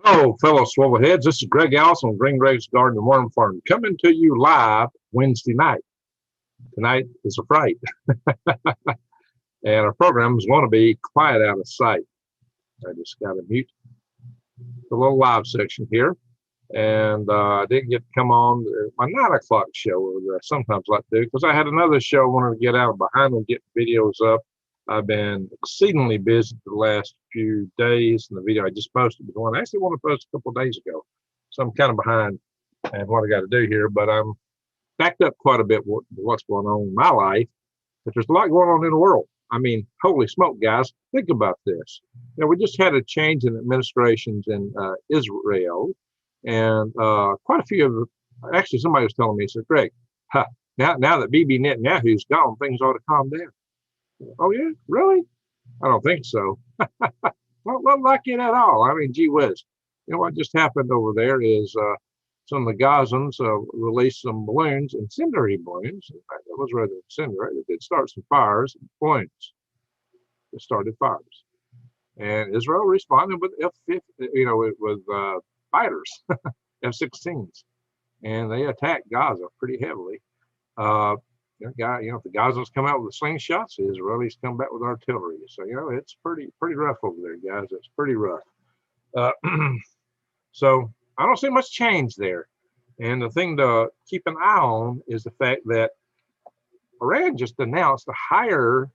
Hello, fellow swivelheads. This is Greg Allison on Green Greg's Garden and Worm Farm, coming to you live Wednesday night. Tonight is a Fright, and our program is going to be quiet out of sight. I just got to mute the little live section here, and I didn't get to come on my 9 o'clock show that I sometimes like to do because I had another show I wanted to get out behind and get videos up. I've been exceedingly busy the last few days, and the video I just posted was one I actually wanted to post a couple of days ago. So I'm kind of behind and what I got to do here, but I'm backed up quite a bit with what's going on in my life. But there's a lot going on in the world. I mean, holy smoke, guys! Think about this. We just had a change in administrations in Israel, and quite a few of actually somebody was telling me, he said, Greg, now that Bibi Netanyahu's gone, things ought to calm down. Oh, yeah? Really? I don't think so. Not like it at all. I mean, gee whiz. What just happened over there is some of the Gazans released some balloons, incendiary balloons. In fact, it was rather incendiary. They did start some fires, balloons. It started fires. And Israel responded with with fighters, F-16s. And they attacked Gaza pretty heavily. If the Gazans come out with slingshots, the Israelis come back with artillery. So it's pretty rough over there, guys. It's pretty rough. So I don't see much change there. And the thing to keep an eye on is the fact that Iran just announced a higher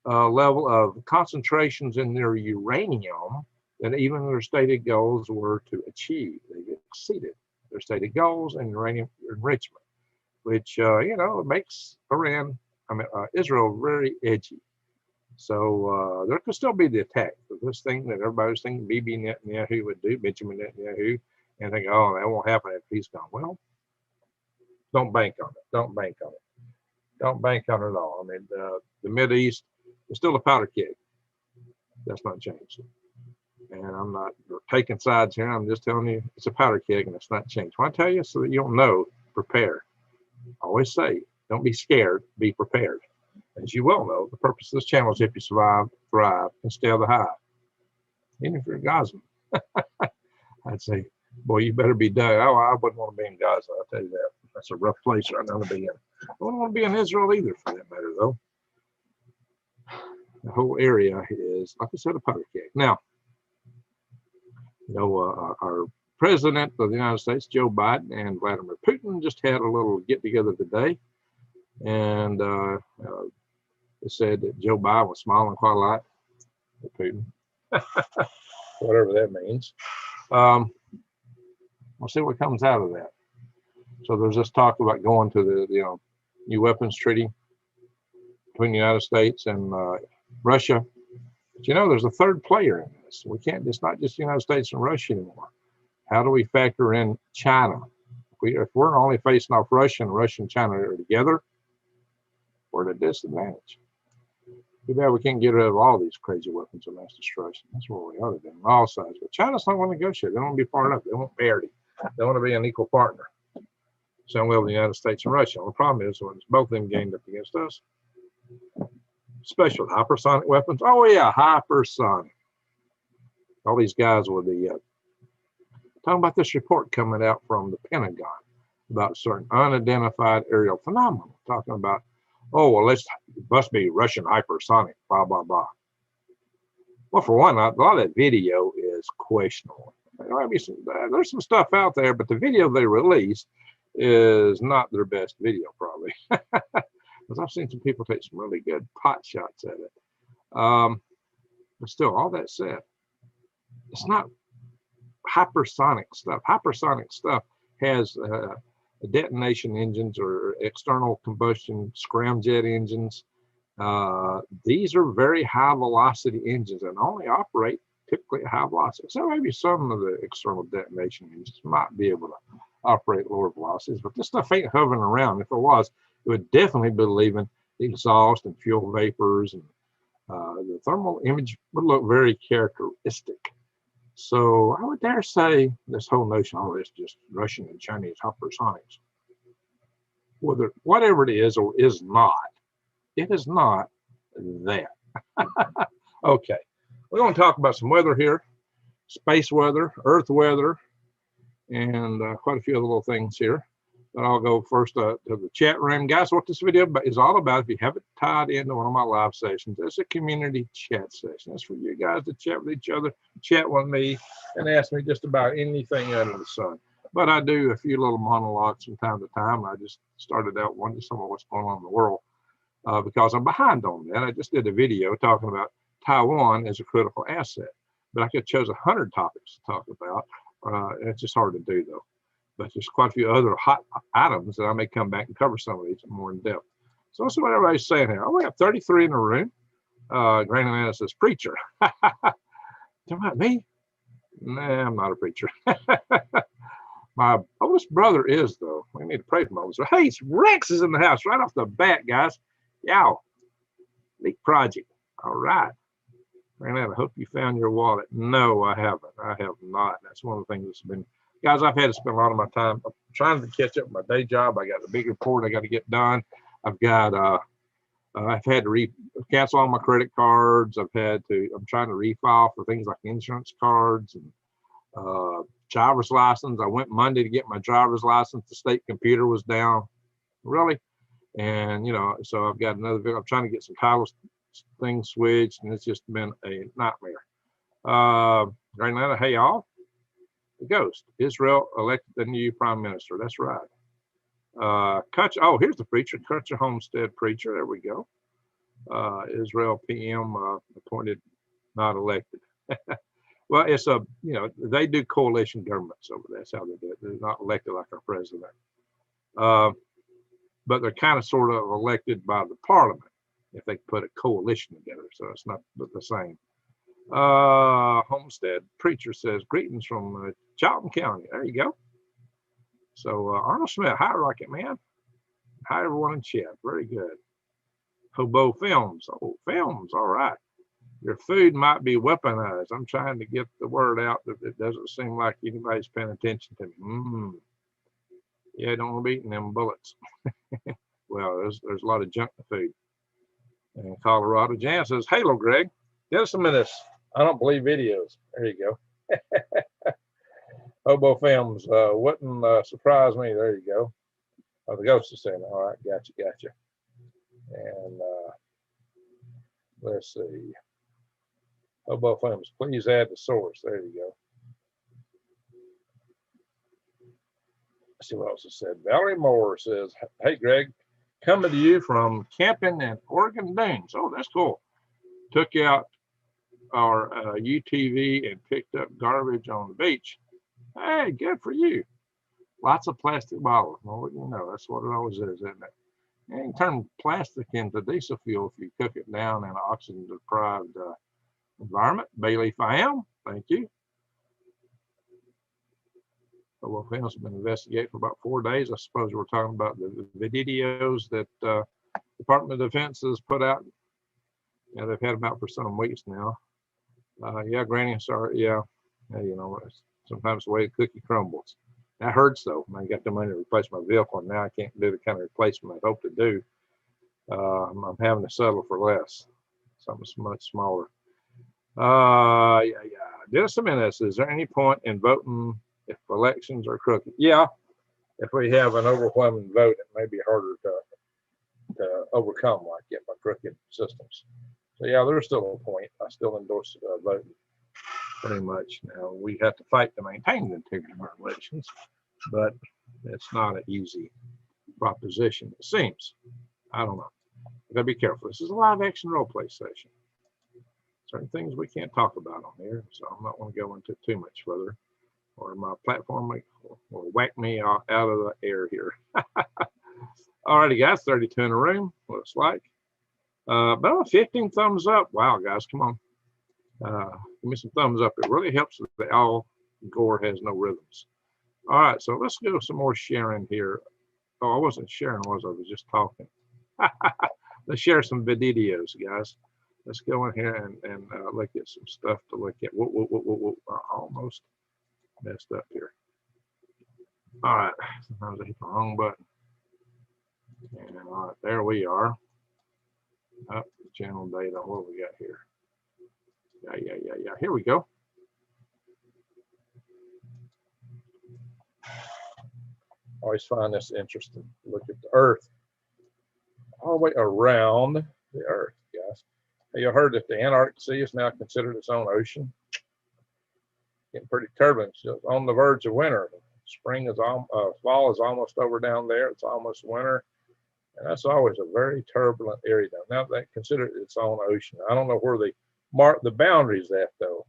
level of concentrations in their uranium than even their stated goals were to achieve. They've exceeded their stated goals in uranium enrichment, which it makes Israel very edgy. So there could still be the attack for this thing that everybody's thinking Bibi Netanyahu would do, Benjamin Netanyahu, and think, oh, that won't happen after he's gone. Well, don't bank on it. Don't bank on it. Don't bank on it at all. I mean, the Mideast is still a powder keg. That's not changed. And I'm not taking sides here. I'm just telling you it's a powder keg and it's not changed. When I tell you so that you don't know, prepare. I always say, don't be scared, be prepared. As you well know, the purpose of this channel is if you survive, thrive, and stay on the high. Even if you're a Gaza, I'd say, boy, you better be done. Oh, I wouldn't want to be in Gaza, I'll tell you that. That's a rough place right now to be in. I wouldn't want to be in Israel either, for that matter, though. The whole area is, like I said, a powder keg. Now, our President of the United States, Joe Biden, and Vladimir Putin just had a little get-together today. And it said that Joe Biden was smiling quite a lot at Putin, whatever that means. We'll see what comes out of that. So there's this talk about going to the new weapons treaty between the United States and Russia. But there's a third player in this. It's not just the United States and Russia anymore. How do we factor in China? If we're only facing off Russia and China are together, we're at a disadvantage. Too bad we can't get rid of all these crazy weapons of mass destruction. That's what we ought to do on all sides. But China's not going to negotiate. They don't want to be far enough. They want parity. They want to be an equal partner. Same way with the United States and Russia. The problem is when both of them gained up against us, especially hypersonic weapons. Oh yeah, hypersonic. All these guys with the talking about this report coming out from the Pentagon about certain unidentified aerial phenomena. Talking about, oh, well, it must be Russian hypersonic, blah, blah, blah. Well, for one, a lot of that video is questionable. There's some stuff out there, but the video they released is not their best video, probably. Because I've seen some people take some really good pot shots at it. But still, all that said, it's not hypersonic stuff. Hypersonic stuff has detonation engines or external combustion scramjet engines. These are very high velocity engines and only operate typically at high velocity. So maybe some of the external detonation engines might be able to operate lower velocities, but this stuff ain't hovering around. If it was, it would definitely be leaving exhaust and fuel vapors, and the thermal image would look very characteristic. So I would dare say this whole notion, oh, it's just Russian and Chinese hypersonics. Whatever it is or is not, it is not that. Okay, we're going to talk about some weather here. space weather, earth weather, and quite a few other little things here. But I'll go first to the chat room. Guys, what this video is all about, if you haven't tied into one of my live sessions, it's a community chat session. It's for you guys to chat with each other, chat with me, and ask me just about anything under the sun. But I do a few little monologues from time to time. I just started out one just some of what's going on in the world because I'm behind on that. I just did a video talking about Taiwan as a critical asset, but I could have chose 100 topics to talk about. It's just hard to do, though. But there's quite a few other hot items that I may come back and cover some of these more in depth. So let's see what everybody's saying here. Oh, we have 33 in the room. Granny Nana says, preacher. Talking about me? Nah, I'm not a preacher. My oldest brother is, though. We need to pray for my oldest. Hey, Rex is in the house right off the bat, guys. Yow. Leak project. All right. Granny Nana, I hope you found your wallet. No, I haven't. I have not. That's one of the things that's been... Guys, I've had to spend a lot of my time trying to catch up with my day job. I got a big report I got to get done. I've got, I've had to cancel all my credit cards. I'm trying to refile for things like insurance cards and driver's license. I went Monday to get my driver's license. The state computer was down. Really? And, you know, so I've got another, I'm trying to get some title things switched, and it's just been a nightmare. Right now, hey, y'all. The ghost. Israel elected the new prime minister. That's right. Oh, here's the preacher. Kutcher Homestead preacher. There we go. Israel PM appointed, not elected. Well, it's they do coalition governments over there. That's how they do it. They're not elected like our president. But they're kind of sort of elected by the parliament if they put a coalition together. So it's not the same. Homestead preacher says, greetings from Charlton County. There you go. So Arnold Smith, hi Rocket Man. Hi everyone in chat. Very good. Hobo Films. Oh, films. All right. Your food might be weaponized. I'm trying to get the word out that it doesn't seem like anybody's paying attention to me. Yeah, don't want to be eating them bullets. Well, there's a lot of junk in food. And Colorado Jan says, Halo Greg, get us some of this. I don't believe videos. There you go. Hobo Films wouldn't surprise me. There you go. Oh, the ghost is saying, all right, gotcha. And let's see. Hobo Films, please add the source. There you go. Let's see what else is said. Valerie Moore says, hey, Greg, coming to you from camping in Oregon Dunes. Oh, that's cool. Took out our UTV and picked up garbage on the beach. Hey, good for you. Lots of plastic bottles. Well, you know, that's what it always is, isn't it? You can turn plastic into diesel fuel if you cook it down in an oxygen-deprived environment. Bayleaf I am. Thank you. Well, Films have been investigated for about 4 days. I suppose we're talking about the videos that Department of Defense has put out. Yeah, they've had them out for some weeks now. Yeah, Granny, sorry. Yeah, you know, sometimes the way the cookie crumbles. That hurts though. I got the money to replace my vehicle, and now I can't do the kind of replacement I hope to do. I'm having to settle for less. Something much smaller. Yeah. Dennis Jimenez, is there any point in voting if elections are crooked? Yeah, if we have an overwhelming vote, it may be harder to overcome like it by crooked systems. So yeah, there's still a point. I still endorse voting pretty much. Now we have to fight to maintain the integrity of our elections, but it's not an easy proposition, it seems. I don't know. We gotta be careful. This is a live action role play session. Certain things we can't talk about on here, so I'm not going to go into too much further, or my platform will whack me out of the air here. Alrighty, guys, 32 in the room, looks like. About 15 thumbs up. Wow, guys, come on. Give me some thumbs up. It really helps that Al Gore has no rhythms. All right, so let's do some more sharing here. Oh, I wasn't sharing, was I? I was just talking. Let's share some videos, guys. Let's go in here and look at some stuff to look at. Whoa, I almost messed up here. All right, sometimes I hit the wrong button. And all right, there we are. Up channel data. What do we got here? Yeah. Here we go. Always find this interesting. Look at the Earth all the way around the Earth, guys. Have you heard that the Antarctic Sea is now considered its own ocean? Getting pretty turbulent. It's on the verge of winter. Spring is fall is almost over down there. It's almost winter, and that's always a very turbulent area down. Now they consider it its own ocean. I don't know where they mark the boundaries at though.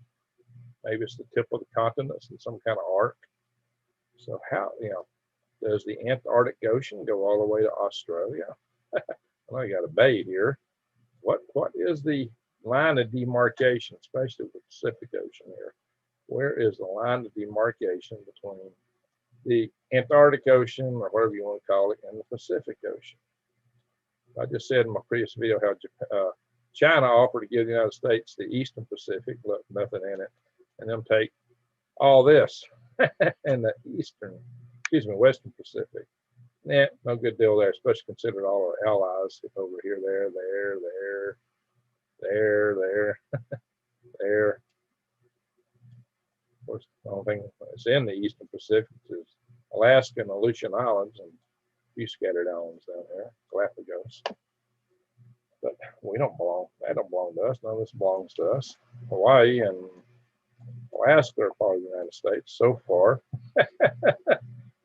Maybe it's the tip of the continents in some kind of arc. So how, does the Antarctic Ocean go all the way to Australia? I know you got a bay here. What is the line of demarcation, especially the Pacific Ocean here? Where is the line of demarcation between the Antarctic Ocean, or whatever you want to call it, and the Pacific Ocean? I just said in my previous video how China offered to give the United States the Eastern Pacific, look, nothing in it, and them take all this and the Western Pacific. Yeah, no good deal there, especially considering all our allies over here, there, there. Of course, the only thing that's in the Eastern Pacific is Alaska and the Aleutian Islands and a few scattered islands down there, Galapagos. But we don't belong, that don't belong to us. None of this belongs to us. Hawaii and Alaska are part of the United States so far.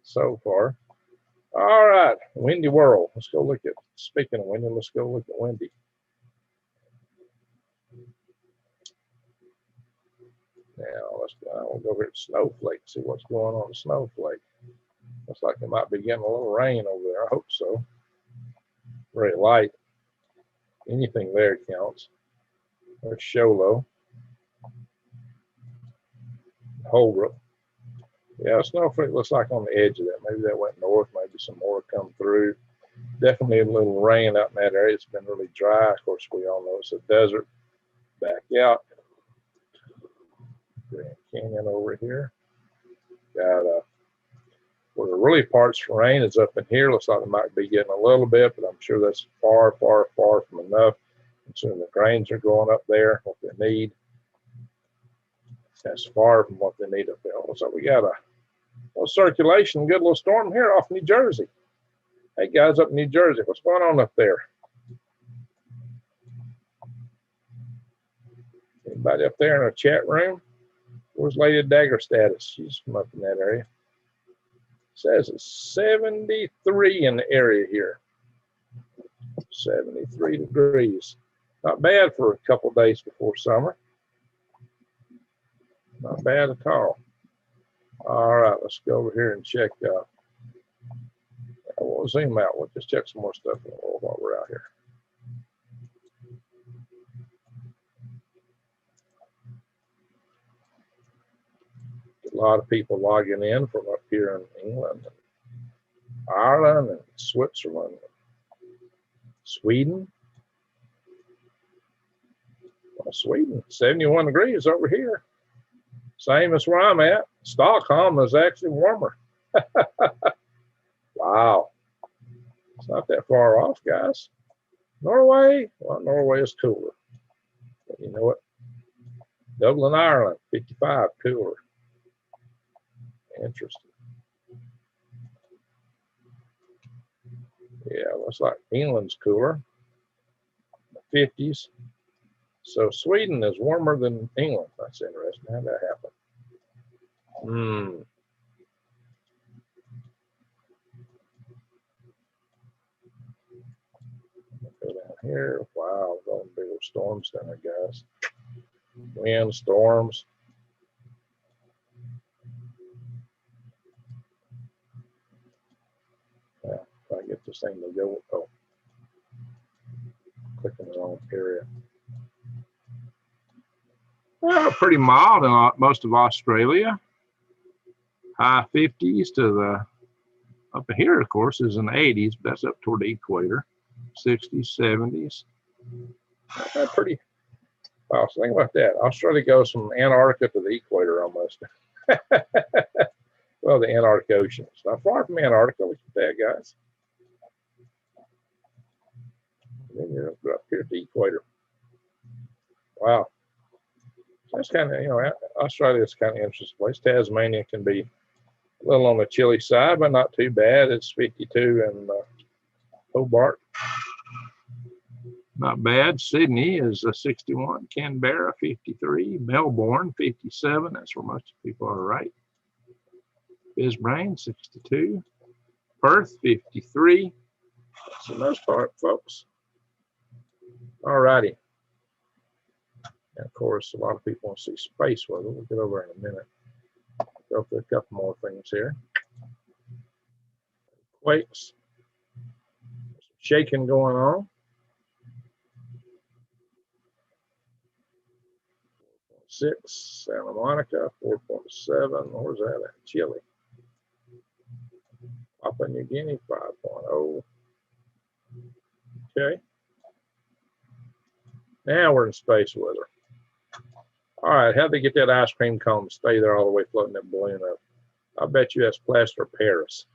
So far. All right, windy world. Let's go look at, speaking of windy, let's go look at windy. Now, we'll go over to Snowflake, see what's going on with Snowflake. Looks like it might be getting a little rain over there. I hope so. Very light. Anything there counts. There's Sholo. Holbrook. Yeah, Snowflake looks like on the edge of that. Maybe that went north, maybe some more come through. Definitely a little rain out in that area. It's been really dry. Of course, we all know it's a desert. Back out. Grand Canyon over here. Got where the really parts for rain is up in here. Looks like it might be getting a little bit, but I'm sure that's far, far, far from enough. Considering the grains are going up there, what they need. That's far from what they need up there. So we got a little circulation, good little storm here off New Jersey. Hey guys up in New Jersey, what's going on up there? Anybody up there in our chat room? Where's Lady Dagger status? She's from up in that area. It says it's 73 in the area here. 73 degrees. Not bad for a couple days before summer. Not bad at all. All right, let's go over here and check. We'll zoom out. We'll just check some more stuff in the world while we're out here. A lot of people logging in from up here in England, and Ireland, and Switzerland, and Sweden. Well, Sweden, 71 degrees over here. Same as where I'm at. Stockholm is actually warmer. Wow. It's not that far off, guys. Norway, well, Norway is cooler. But you know what? Dublin, Ireland, 55, cooler. Interesting. Yeah, looks like England's cooler. 50s. So Sweden is warmer than England. That's interesting. How'd that happen? Go down here. Wow, going big old storms down there, guys. Wind, storms. Yeah, if I get this thing to go. Oh, clicking the wrong area. Well, pretty mild in most of Australia. High 50s to the, up here, of course, is in the 80s, but that's up toward the equator. 60s, 70s. Pretty, wow, so think about that. Australia goes from Antarctica to the equator almost. Well, the Antarctic Ocean. It's not far from Antarctica. Look at that, guys. And then you're up here at the equator. Wow. That's kind of, Australia is kind of an interesting place. Tasmania can be A little on the chilly side, but not too bad. It's 52 in Hobart. Not bad. Sydney is 61. Canberra, 53. Melbourne, 57. That's where most people are, right? Brisbane, 62. Perth, 53. That's the most part, folks. All righty. And of course, a lot of people want to see space weather. We'll get over in a minute. Go through a couple more things here. Quakes. Some shaking going on. 6, Santa Monica, 4.7. Where's that at? Chile. Papua New Guinea, 5.0. Okay. Now we're in space weather. All right, how'd they get that ice cream cone to stay there all the way floating that balloon up? I bet you that's plaster of Paris.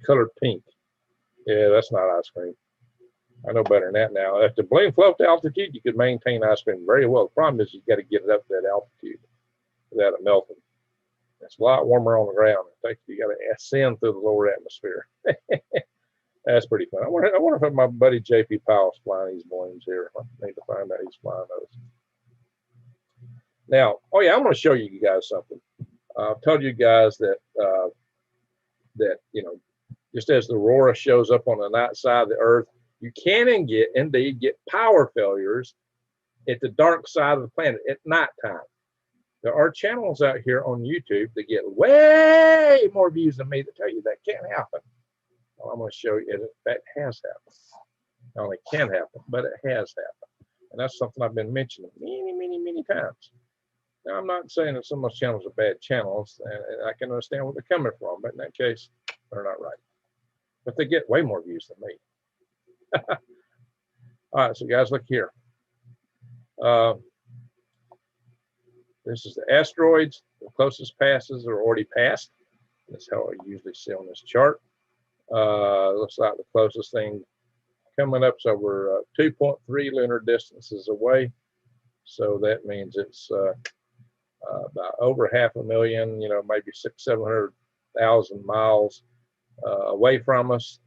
Colored pink. Yeah, that's not ice cream. I know better than that now. If the balloon float to altitude, you could maintain ice cream very well. The problem is you got to get it up to that altitude without it melting. It's a lot warmer on the ground. You got to ascend through the lower atmosphere. That's pretty fun. I wonder if my buddy JP Powell's flying these balloons here. I need to find out he's flying those. Now, oh yeah, I'm going to show you guys something. I've told you guys that you know, just as the aurora shows up on the night side of the Earth, you can indeed get power failures at the dark side of the planet at nighttime. There are channels out here on YouTube that get way more views than me that tell you that can't happen. Well, I'm going to show you it. In fact, has happened. Not only can happen, but it has happened. And that's something I've been mentioning many times. Now, I'm not saying that some of those channels are bad channels, and I can understand where they're coming from, but in that case, they're not right. But they get way more views than me. All right, so guys, look here. This is the asteroids. The closest passes are already passed. That's how I usually see on this chart. Looks like the closest thing coming up is over 2.3 lunar distances away. So that means it's about over 500,000, you know, maybe 600,000-700,000 miles away from us.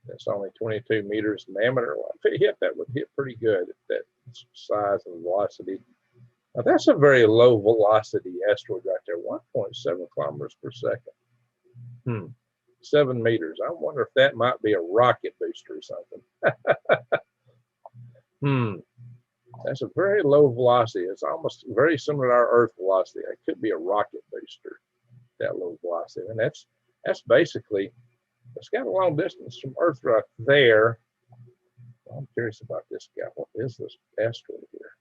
It's only 22 meters in diameter. Well, if it hit, that would hit pretty good at that size and velocity. Now, that's a very low velocity asteroid right there, 1.7 kilometers per second. 7 meters. I wonder if that might be a rocket booster or something. That's a very low velocity. It's almost very similar to our Earth velocity. It could be a rocket booster, that low velocity. And that's basically, it's got a long distance from Earth right there. I'm curious about this guy. What is this asteroid here?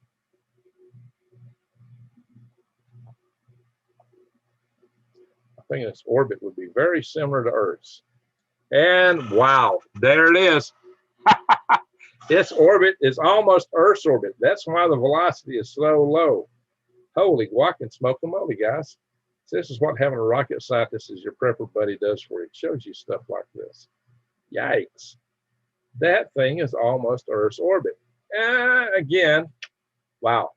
I think its orbit would be very similar to Earth's. And wow, there it is. Its orbit is almost Earth's orbit. That's why the velocity is so low. Holy guacamole, smoke and moly, guys. So this is what having a rocket scientist as your prepper buddy does for you. It shows you stuff like this. Yikes. That thing is almost Earth's orbit. Again, wow.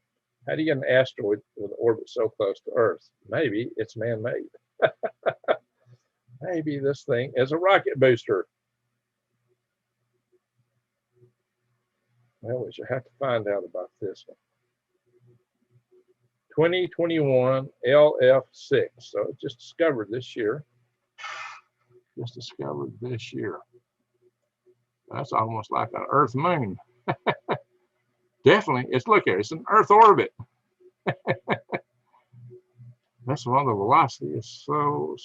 How do you get an asteroid with an orbit so close to Earth? Maybe it's man-made. Maybe this thing is a rocket booster. Well, we should have to find out about this one. 2021 LF6. So it just discovered this year. That's almost like an Earth moon. Definitely, look here, it's an Earth orbit. That's why the velocity is so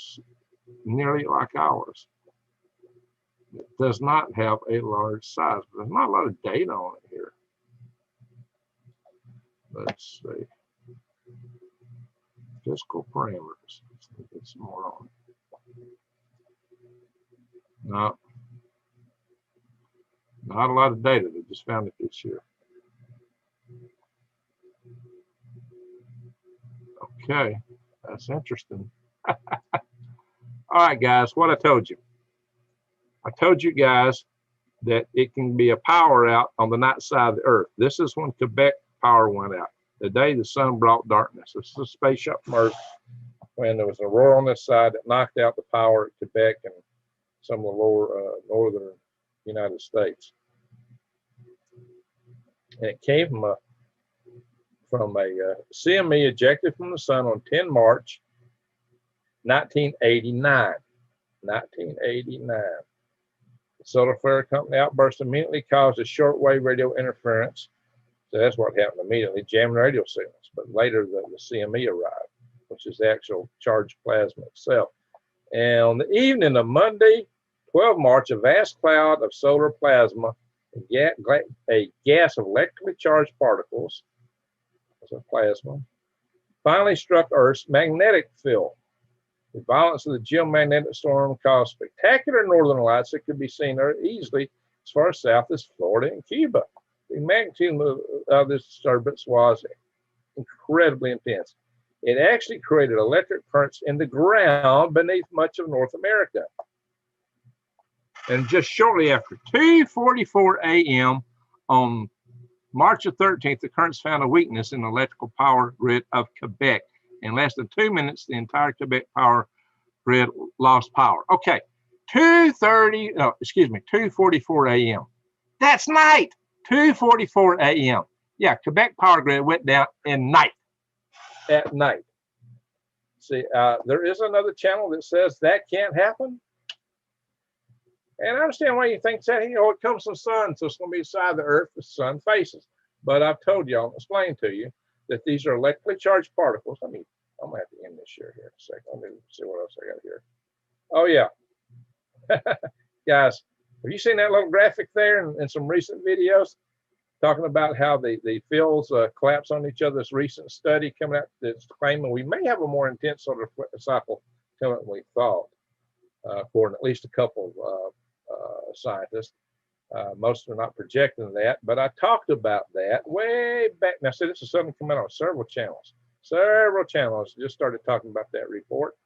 nearly like ours. It does not have a large size, but there's not a lot of data on it here. Let's see. Physical parameters. Let's get some more on it. No. Not a lot of data. They just found it this year. Okay. That's interesting. All right, guys, what I told you. I told you guys that it can be a power out on the night side of the Earth. This is when Quebec power went out. The day the sun brought darkness. This is a space shot from Earth. when there was an aurora on this side that knocked out the power at Quebec and some of the lower northern United States. And it came from a CME ejected from the sun on 10 March 1989. 1989. The solar flare company outburst immediately caused a shortwave radio interference. So that's what happened immediately, jamming radio signals. But later the CME arrived, which is the actual charged plasma itself. And on the evening of Monday, 12 March, a vast cloud of solar plasma, a gas of electrically charged particles, so plasma, finally struck Earth's magnetic field. The violence of the geomagnetic storm caused spectacular northern lights that could be seen easily as far south as Florida and Cuba. The magnitude of this disturbance was incredibly intense. It actually created electric currents in the ground beneath much of North America. And just shortly after 2:44 a.m. on March the 13th, the currents found a weakness in the electrical power grid of Quebec. In less than 2 minutes, the entire Quebec power grid lost power. Okay, 2:44 a.m. That's night. 2:44 a.m. Yeah, Quebec power grid went down at night. See, there is another channel that says that can't happen. And I understand why you think that. You know, it comes from the sun, so it's going to be the side of the earth the sun faces. But I've told y'all, explained to you, that these are electrically charged particles. I'm going to have to end this here in a second. Let me see what else I got here. Oh, yeah. Guys, have you seen that little graphic there in some recent videos talking about how the fields collapse on each other? This recent study coming out that's claiming we may have a more intense solar cycle coming than we thought, according to at least a couple of scientists. Most are not projecting that, but I talked about that way back. Now, see, this is something coming out on several channels. Just started talking about that report.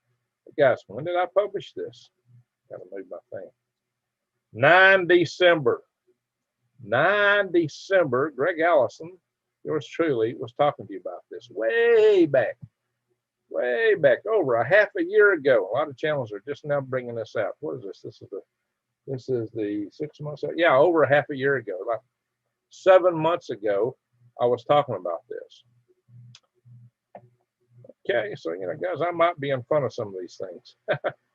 But guys, when did I publish this? Gotta move my thing. 9 December. 9 December, Greg Allison, yours truly, was talking to you about this way back, over a half a year ago. A lot of channels are just now bringing this out. What is this? This is the 6 months. Yeah, over a half a year ago, like 7 months ago, I was talking about this. Okay, so you know, guys, I might be in front of some of these things.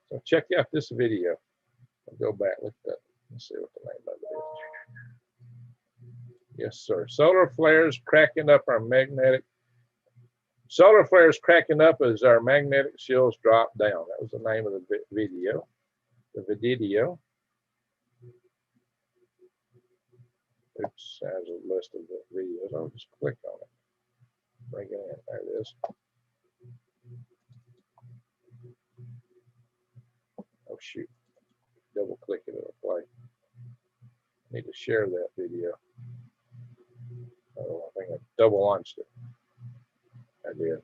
So check out this video. I'll go back. Let's see what the name of it is. Yes, sir. Solar flares cracking up our magnetic. Solar flares cracking up as our magnetic shields drop down. That was the name of the video. The video. Oops, there's a list of the videos. I'll just click on it. Bring it in. There it is. Oh shoot. Double click it, it'll play. Need to share that video. Oh, I think I double launched it. I did.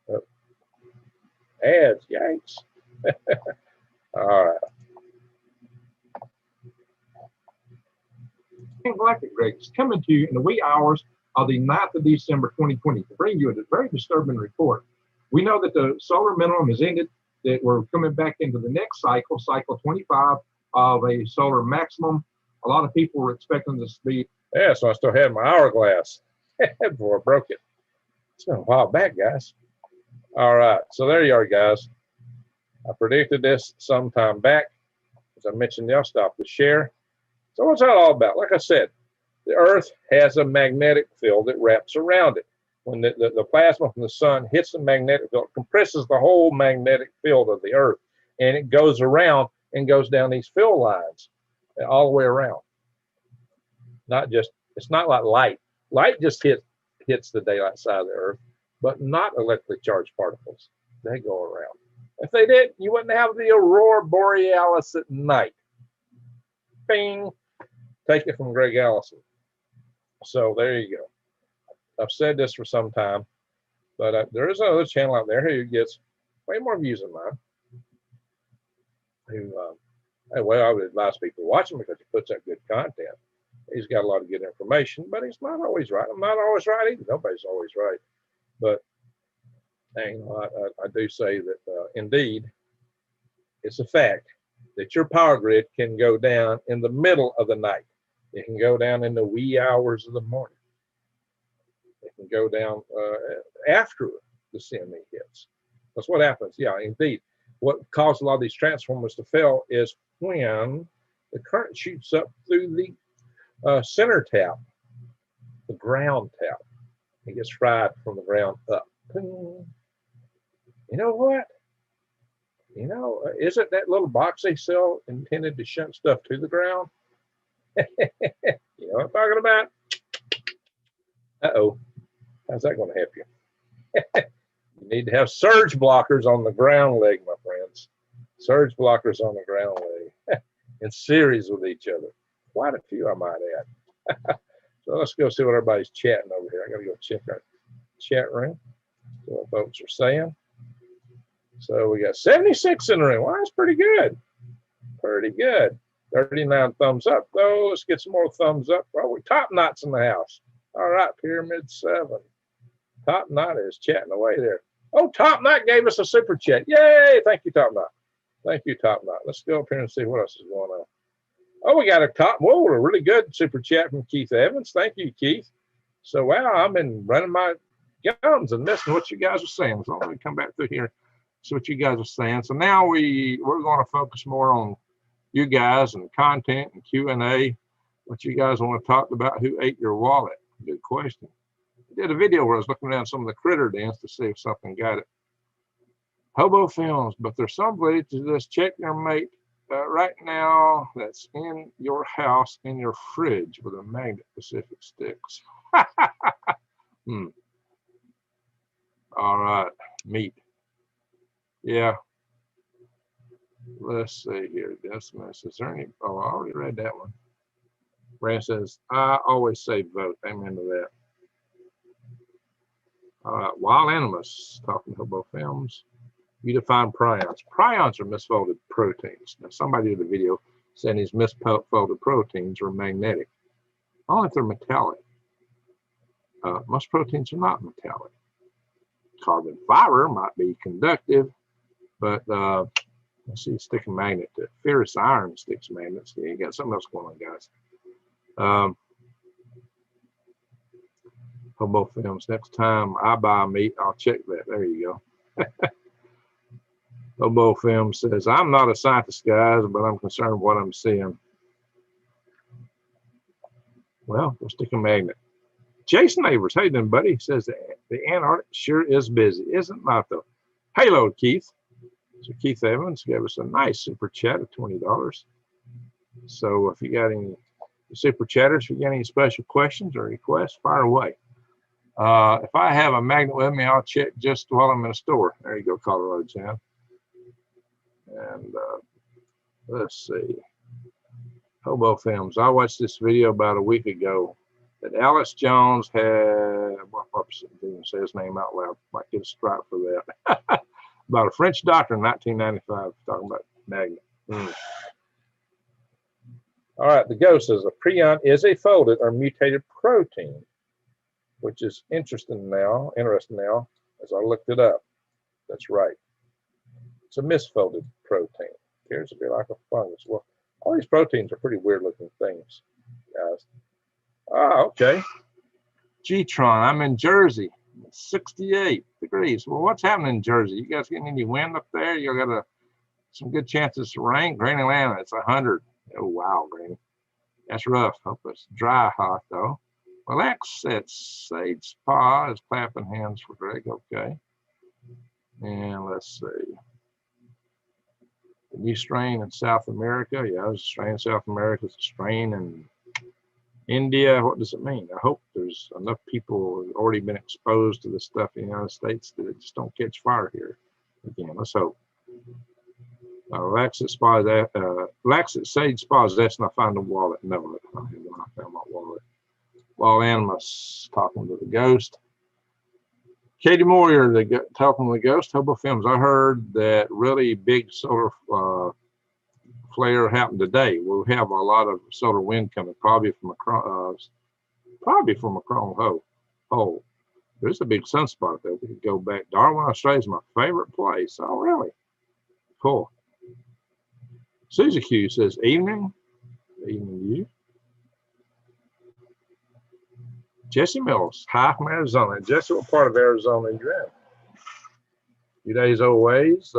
Oh. Ads, yikes. All right. Galactic Greg is coming to you in the wee hours of the 9th of December 2020 to bring you a very disturbing report. We know that the solar minimum has ended, that we're coming back into the next cycle, cycle 25 of a solar maximum. A lot of people were expecting this to be. Yeah, so I still had my hourglass before I broke it. It's been a while back, guys. All right, so there you are, guys. I predicted this sometime back. As I mentioned, I'll stop the share. So what's that all about? Like I said, the Earth has a magnetic field that wraps around it. When the plasma from the sun hits the magnetic field, it compresses the whole magnetic field of the Earth, and it goes around and goes down these field lines all the way around. It's not like light. Light just hits the daylight side of the Earth, but not electrically charged particles. They go around. If they did, you wouldn't have the aurora borealis at night. Bing. Take it from Greg Allison. So there you go. I've said this for some time, but there is another channel out there who gets way more views than mine. Well, I would advise people to watch him because he puts out good content. He's got a lot of good information, but he's not always right. I'm not always right either. Nobody's always right. But hang on, I do say that indeed, it's a fact that your power grid can go down in the middle of the night. It can go down in the wee hours of the morning. It can go down after the CME hits. That's what happens. Yeah, indeed. What caused a lot of these transformers to fail is when the current shoots up through the center tap, the ground tap. It gets fried from the ground up. You know what? You know, isn't that little box they sell intended to shunt stuff to the ground? You know what I'm talking about? Uh-oh. How's that going to help you? You need to have surge blockers on the ground leg, my friends. Surge blockers on the ground leg in series with each other. Quite a few, I might add. So let's go see what everybody's chatting over here. I got to go check our chat room, see what folks are saying. So we got 76 in the room. Well, that's pretty good. Pretty good. 39 thumbs up, though. Let's get some more thumbs up. Well, we top knots in the house. All right, Pyramid 7. Top Knot is chatting away there. Oh, Top Knot gave us a super chat. Yay! Thank you, Top Knot. Thank you, Top Knot. Let's go up here and see what else is going on. Oh, we got a really good super chat from Keith Evans. Thank you, Keith. So, wow, I've been running my gums and missing what you guys are saying. So let me come back through here, see what you guys are saying. So now we're going to focus more on you guys and content and Q&A. What you guys want to talk about? Who ate your wallet? Good question. I did a video where I was looking around some of the critter dens to see if something got it. Hobo films, but there's some way to just check your mate right now that's in your house in your fridge with a magnet Pacific sticks. All right, meat. Yeah. Let's see here. Decimus, is there any? Oh, I already read that one. Brand says, I always say vote. Amen to that. All right, Wild Animus, talking Hobo Films. You define prions. Prions are misfolded proteins. Now, somebody did a video saying these misfolded proteins are magnetic. Only if they're metallic. Most proteins are not metallic. Carbon fiber might be conductive, but let's see, stick a magnet to it. Ferrous iron sticks magnets. Yeah, you got something else going on, guys. Hobo Films. Next time I buy meat, I'll check that. There you go. Hobo Films says, I'm not a scientist, guys, but I'm concerned with what I'm seeing. Well, we'll stick a magnet. Jason Neighbors, how you doing, buddy? He says the Antarctic sure is busy, isn't it, though? Halo, Keith. So Keith Evans gave us a nice super chat of $20. So if you got any super chatters, if you got any special questions or requests, fire away. If I have a magnet with me, I'll check just while I'm in a store. There you go, Colorado Jam. And let's see. Hobo Films. I watched this video about a week ago that Alex Jones had, what purpose didn't say his name out loud, might get a stripe for that. About a French doctor in 1995 talking about magnet. All right, the ghost says a prion is a folded or mutated protein, which is interesting now, as I looked it up. That's right. It's a misfolded protein. Appears to be like a fungus. Well, all these proteins are pretty weird looking things, guys. Ah, okay. G-Tron, I'm in Jersey, 68 degrees. Well, what's happening in Jersey? You guys getting any wind up there? You got some good chances of rain. Green Atlanta, it's 100. Oh, wow, Green. That's rough. Hope it's dry hot, though. Well, that's Sage Spa is clapping hands for Greg. Okay. And let's see. The new strain in South America. Yeah, there's a strain in South America. It's a strain in India. What does it mean? I hope there's enough people who have already been exposed to this stuff in the United States that it just don't catch fire here. Again, let's hope. Laxit Sage Spa is that's not find a wallet. No, I have not found my wallet. Wild Animus talking to the ghost. Katie Moyer, talking to the ghost. Hobo Films. I heard that really big solar flare happened today. We'll have a lot of solar wind coming, probably from a chrome hole. There's a big sunspot there. We could go back. Darwin, Australia is my favorite place. Oh, really? Cool. Susie Q says, evening. Evening to you. Jesse Mills, hi from Arizona. Jesse, what part of Arizona are you in? A few days old ways.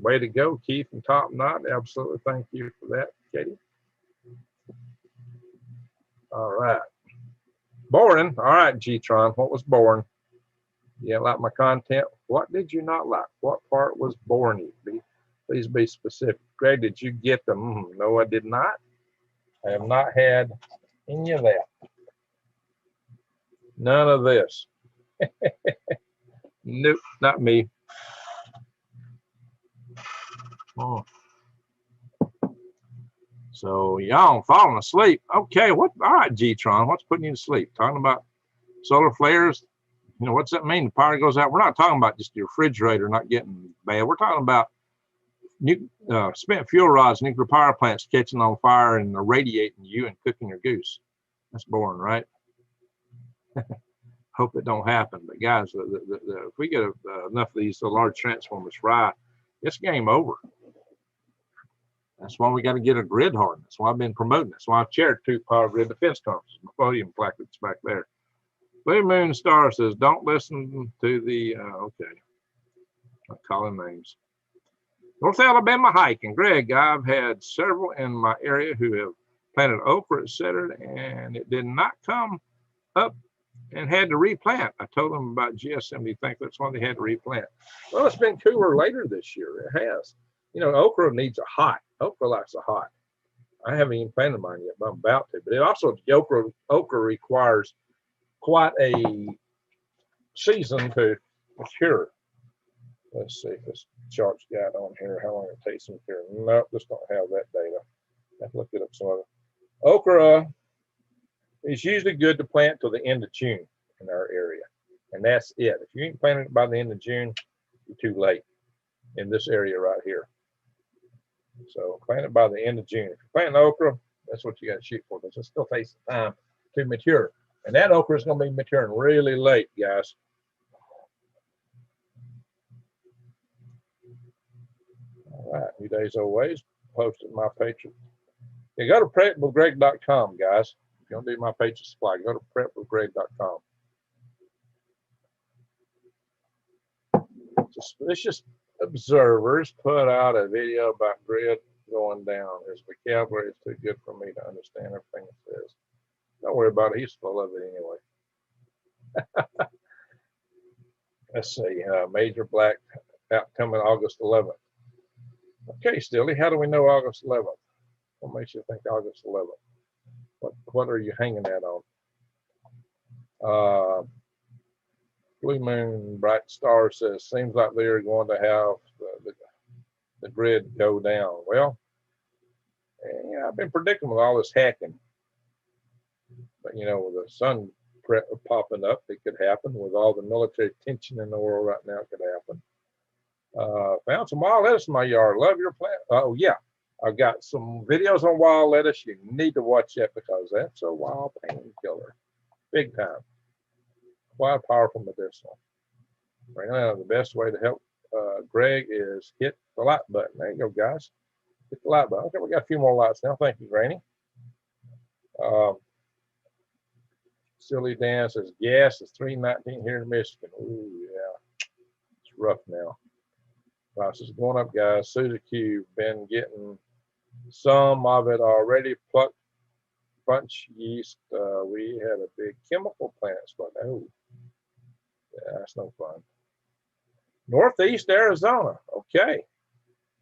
Way to go, Keith and Top Knot. Absolutely. Thank you for that, Katie. All right. Boring. All right, G-Tron. What was boring? You didn't like my content? What did you not like? What part was boring? Please be specific. Greg, did you get them? No, I did not. I have not had any of that. None of this. Nope, not me. Oh. So y'all falling asleep. Okay, what? All right, G-Tron, what's putting you to sleep? Talking about solar flares? You know, what's that mean? The power goes out. We're not talking about just your refrigerator not getting bad. We're talking about spent fuel rods, nuclear power plants catching on fire and irradiating you and cooking your goose. That's boring, right? Hope it don't happen. But guys, if we get enough of these large transformers fry, it's game over. That's why we got to get a grid hardened. That's why I've been promoting it. That's why I've chaired 2 power grid defense conferences. My podium placards back there. Blue Moon Star says, don't listen to the, okay, I'm calling names. North Alabama hiking. Greg, I've had several in my area who have planted okra, etc., and it did not come up and had to replant. I told them about GSM. Do you think that's why they had to replant? Well, it's been cooler later this year. It has. You know, okra needs a hot. Okra likes a hot. I haven't even planted mine yet, but I'm about to. But it also, okra requires quite a season to mature. Let's see if this chart's got on here how long it takes to mature. Nope, this don't have that data. I have to look it up some other. Okra is usually good to plant till the end of June in our area, and that's it. If you ain't planted it by the end of June, you're too late in this area right here. So plant it by the end of June. If you're planting okra, that's what you got to shoot for, because it still takes time to mature. And that okra is going to be maturing really late, guys. All right, few days old ways. Posted my Patriot. You go to prepwithgreg.com, guys. If you want to do my Patriot Supply, go to prepwithgreg.com. Suspicious observers put out a video about grid going down. His vocabulary is too good for me to understand everything it says. Don't worry about it. He's full of it anyway. Let's see. Major black out coming August 11th. Okay, Stilly, how do we know August 11th? What makes you think August 11th? What are you hanging that on? Blue Moon Bright Star says, seems like they're going to have the grid go down. Well, yeah, I've been predicting with all this hacking. But, you know, with the sun popping up, it could happen. With all the military tension in the world right now, it could happen. Found some wild lettuce in my yard. Love your plant. Oh, yeah. I've got some videos on wild lettuce. You need to watch that because that's a wild painkiller. Big time. Quite powerful medicinal. Right now, the best way to help Greg is hit the like button. There you go, guys. Hit the like button. Okay, we got a few more likes now. Thank you, Granny. Silly Dan says gas is $3.19 here in Michigan. Ooh, yeah. It's rough now. Prices going up, guys. Susie Q, been getting some of it already. Plucked bunch yeast. We had a big chemical plant spot. Oh, yeah, that's no fun. Northeast Arizona. Okay,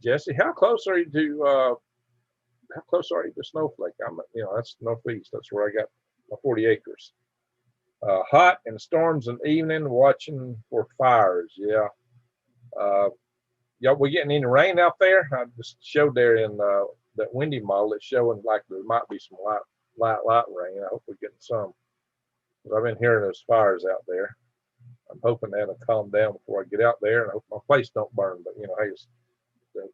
Jesse, how close are you to Snowflake? You know, that's northeast. That's where I got my 40 acres. Hot and storms in the evening, watching for fires. Yeah. Y'all, we getting any rain out there? I just showed there in that windy model. It's showing like there might be some light rain. I hope we're getting some. I've been hearing those fires out there. I'm hoping that'll calm down before I get out there, and I hope my place don't burn. But you know, hey, the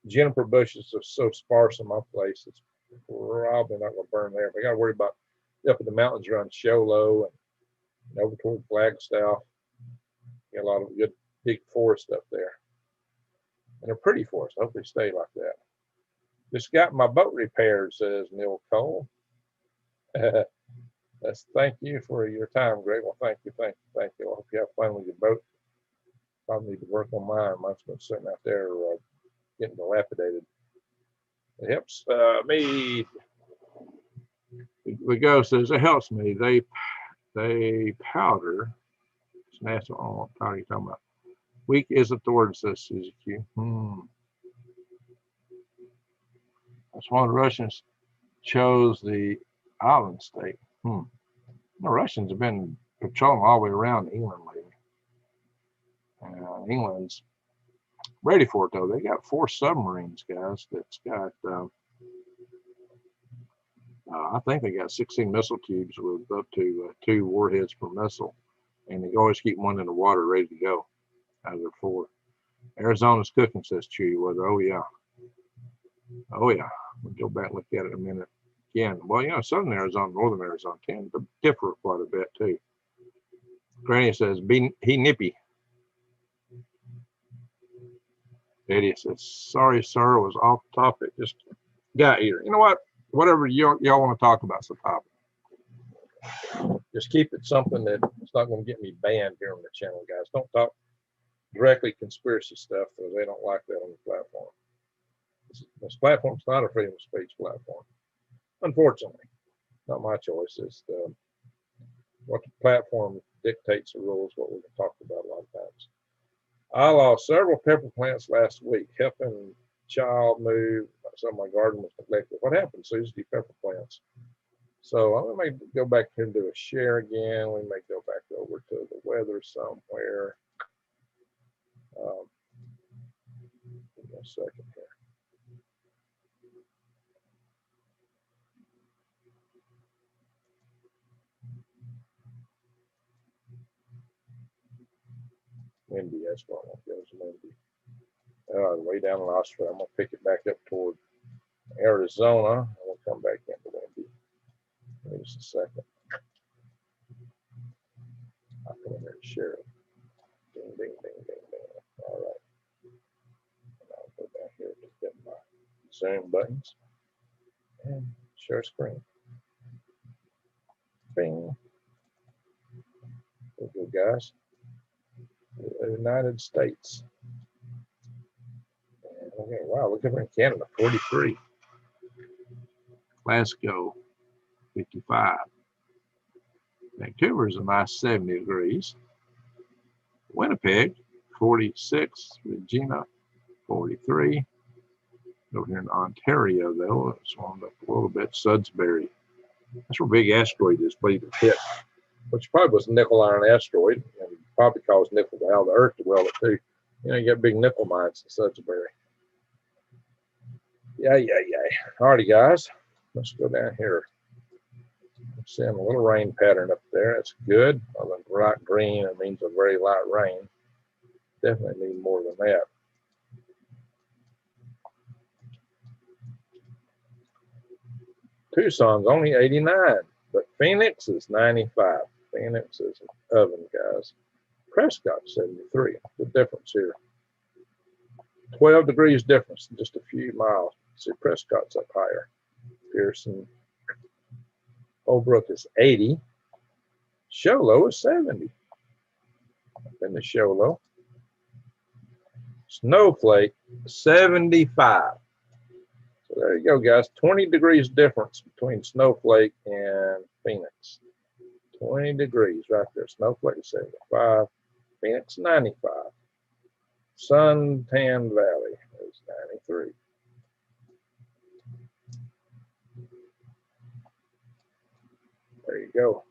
juniper bushes are so sparse in my place, it's probably not going to burn there. But I got to worry about up in the mountains around Show Low and over toward Flagstaff. Got a lot of good big forest up there. And they're pretty forests. I hope they stay like that. Just got my boat repaired, says Neil Cole. Thank you for your time, Greg. Well, thank you. I hope you have fun with your boat. Probably need to work on mine. Mine's been sitting out there getting dilapidated. It helps me. The ghost says it helps me. They powder. It's national. Oh, what are you talking about? Weak isn't the word, says Susie Q. That's why the Russians chose the island state. The Russians have been patrolling all the way around England lately. England's ready for it, though. They got 4 submarines, guys. That's got, I think they got 16 missile tubes with up to 2 warheads per missile. And they always keep one in the water ready to go out of their 4. Arizona's cooking, says Chewy Weather. Oh, yeah. We'll go back and look at it in a minute. Again, well, southern Arizona, northern Arizona tend to differ quite a bit, too. Granny says, he nippy. Eddie says, sorry, sir, it was off topic. Just got here. You know what? Whatever y'all want to talk about, is the topic. Just keep it something that's not going to get me banned here on the channel, guys. Don't talk directly conspiracy stuff, because they don't like that on the platform. This platform's not a freedom of speech platform. Unfortunately, not my choice. It's what the platform dictates the rules, what we can talk about a lot of times. I lost several pepper plants last week, helping child move. Some of my garden was neglected. What happened, Susie? Pepper plants. So I may go back here and do a share again. We may go back over to the weather somewhere. Give me a second here. Windy, that's why I want to go to windy. Way down in Australia. I'm going to pick it back up toward Arizona. And we'll come back into windy. Give me just a second. I'll come in here and share it. Ding, ding, ding, ding, ding. All right. And I'll go down here to get my Zoom buttons and share screen. Bing. There we go, guys. The United States. Okay, wow, look over in Canada, 43. Glasgow, 55. Vancouver is a nice 70 degrees. Winnipeg, 46. Regina, 43. Over here in Ontario, though, it's warmed up a little bit. Sudbury. That's where big asteroid is, believe it hit, which probably was a nickel iron asteroid, and probably caused nickel to out of the earth to well it too. You know, you got big nickel mines in Sudbury. Yeah. Alrighty, guys, let's go down here. I'm seeing a little rain pattern up there. That's good. Other than bright green, it means a very light rain. Definitely need more than that. Tucson's only 89, but Phoenix is 95. Phoenix is an oven, guys. Prescott's 73. The difference here. 12 degrees difference in just a few miles. See, Prescott's up higher. Pearson. Holbrook is 80. Show low is 70. In the show low. Snowflake, 75. So there you go, guys. 20 degrees difference between Snowflake and Phoenix. 20 degrees right there. Snowflake is 75. Phoenix, 95. Suntan Valley is 93. There you go.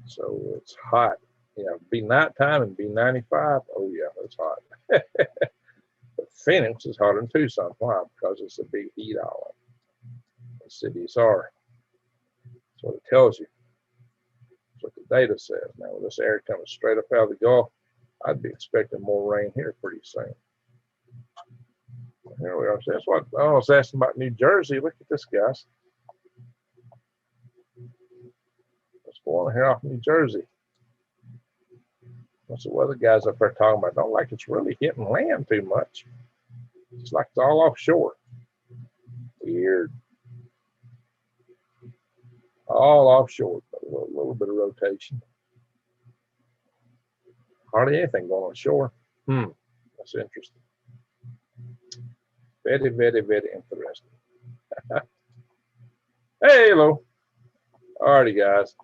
So it's hot. Yeah, be nighttime and be 95. Oh yeah, it's hot. But Phoenix is hotter than Tucson. Why? Because it's a big heat island. The cities are. That's what it tells you. That's what the data says. Now, with this air coming straight up out of the Gulf, I'd be expecting more rain here pretty soon. Here we are. So that's what I was asking about New Jersey. Look at this, guys. morning here off New Jersey. What's the weather guys up there talking about? Don't like it's really hitting land too much. It's like it's all offshore. Weird. All offshore, but a little bit of rotation. Hardly anything going on shore. That's interesting. Very, very, very interesting. Hey, hello. Alrighty, guys.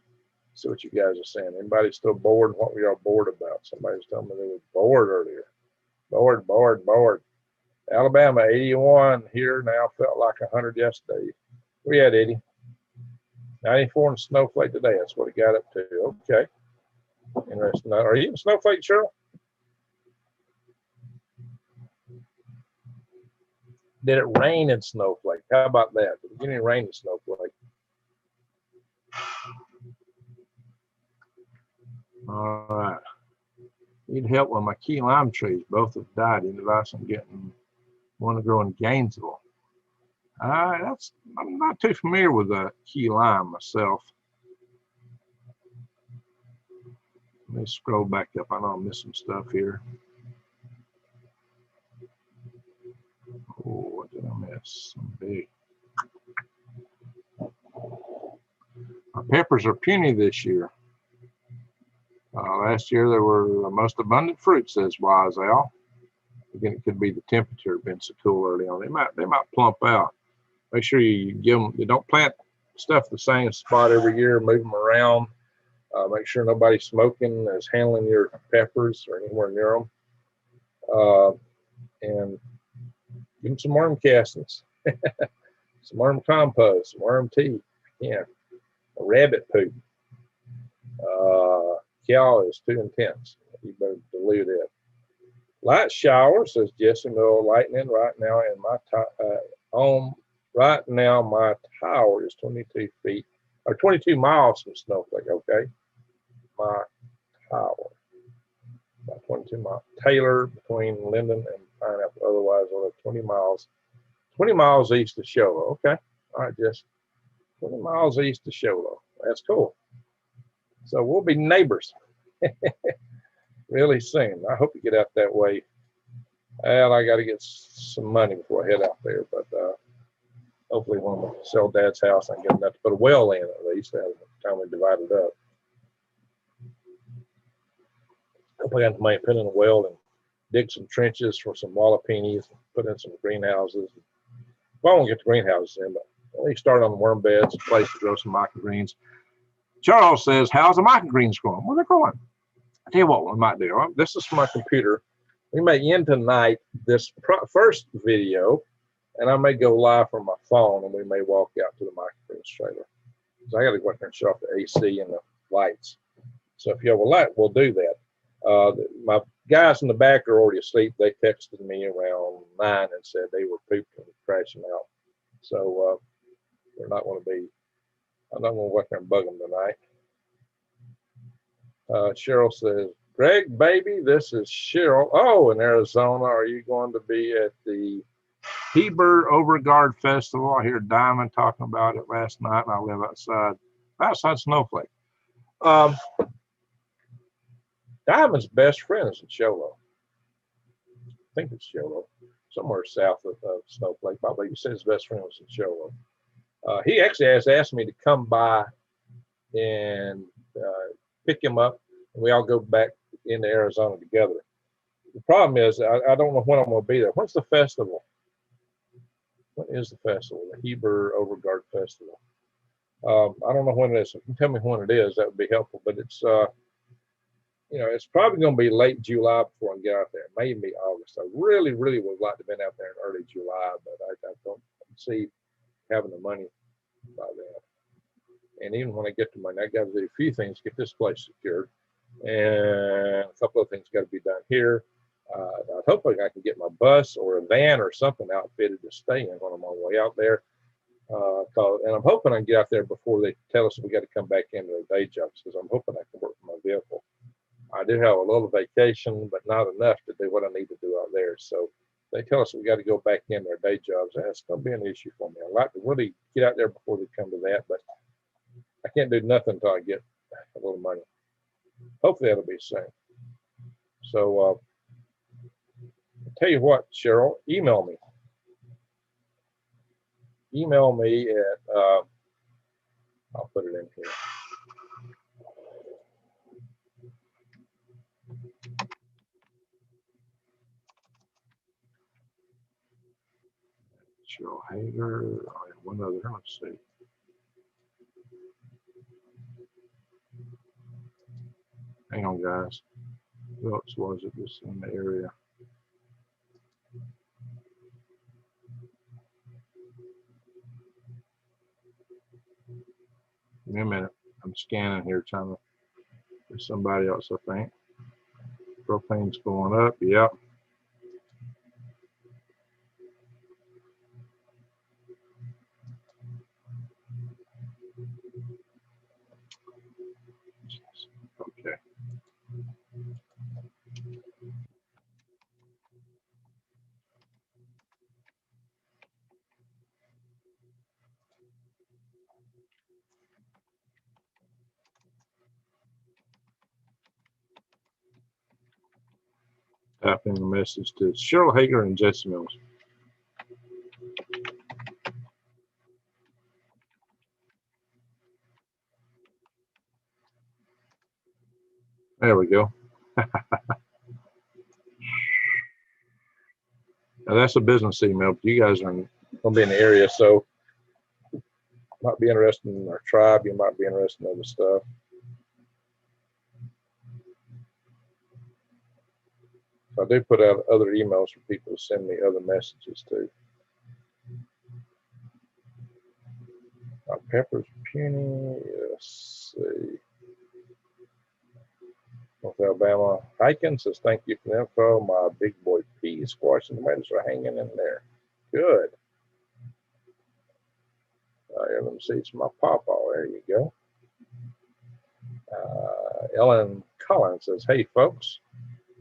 See what you guys are saying. Anybody still bored? What were y'all bored about? Somebody was telling me they were bored earlier. Bored. Alabama 81 here now. Felt like 100 yesterday. We had 80. 94 in snowflake today. That's what it got up to. Okay. Interesting. Are you in snowflake, Cheryl? Did it rain in snowflake? How about that? Did it get any rain in snowflake? All right. Need help with my key lime trees. Both have died. In advice on getting one to grow in Gainesville. I'm not too familiar with the key lime myself. Let me scroll back up. I know I'm missing stuff here. Oh, what did I miss? Some big. Our peppers are puny this year. Last year they were the most abundant fruit, says Wise Al. Again, it could be the temperature been so cool early on. They might plump out. Make sure you give them. You don't plant stuff the same spot every year. Move them around. Make sure nobody smoking is handling your peppers or anywhere near them. And give them some worm castings, some worm compost, some worm tea. Yeah, a rabbit poop. Cow is too intense. You better delete it. Light shower, says Jesse Mill. Lightning right now in my home. Right now, my tower is 22 feet or 22 miles from Snowflake. Okay, my tower, about 22 miles. Taylor between Linden and Pineapple. Otherwise, over 20 miles. 20 miles east of Show. Okay, all right, Jesse. 20 miles east of Show. That's cool. So we'll be neighbors really soon. I hope you get out that way. And I got to get some money before I head out there, but hopefully when I sell Dad's house, I can get enough to put a well in at least. By the time we divide it up. Hopefully I got the money to put in a well and dig some trenches for some jalapenos, put in some greenhouses. Well, I won't get the greenhouses in, but at least start on the worm beds, a place to grow some microgreens. Charles says, how's the microgreens growing? Well, they're growing. I'll tell you what we might do. This is my computer. We may end tonight this first video, and I may go live from my phone, and we may walk out to the microgreens trailer. So I got to go out there and shut off the AC and the lights. So if you have a light, we'll do that. My guys in the back are already asleep. They texted me around 9 and said they were pooping and crashing out. So they're not going to be. I'm not going to work there and bug them tonight. Cheryl says, Greg, baby, this is Cheryl. Oh, in Arizona, are you going to be at the Heber Overguard Festival? I hear Diamond talking about it last night, and I live outside Snowflake. Diamond's best friend is in Sholo. I think it's Sholo, somewhere south of Snowflake. I believe he said his best friend was in Sholo. He actually has asked me to come by and pick him up, and we all go back into Arizona together. The problem is, I don't know when I'm going to be there. When's the festival? When is the festival? The Heber Overguard Festival. I don't know when it is. If you can tell me when it is, that would be helpful. But it's, it's probably going to be late July before I get out there. Maybe August. I really, really would like to have been out there in early July, but I don't see having the money by then. And even when I get the money, I got to do a few things to get this place secured, and a couple of things got to be done here. Hopefully I can get my bus or a van or something outfitted to stay in when I'm on the way out there. And I'm hoping I can get out there before they tell us we got to come back into our day jobs, because I'm hoping I can work from my vehicle. I do have a little vacation, but not enough to do what I need to do out there. So they tell us we got to go back into our day jobs. That's going to be an issue for me. I'd like to really get out there before they come to that, but I can't do nothing until I get a little money. Hopefully that'll be soon. So I'll tell you what, Cheryl, email me. Email me at, I'll put it in here. Cheryl Hager, one other, let's see. Hang on, guys. Who else was it just in the area? Give me a minute. I'm scanning here, trying to. There's somebody else, I think. Propane's going up. Yep. Okay. Typing the message to Cheryl Hager and Jesse Mills. There we go. Now that's a business email, but you guys are going to be in the area, so might be interested in our tribe. You might be interested in other stuff. So I do put out other emails for people to send me other messages too. Peppers puny. Let's see. North Alabama hiking says thank you for the info. My big boy pea squash and tomatoes are hanging in there. Good. Let me see, it's my pawpaw. There you go. Ellen Collins says, hey folks,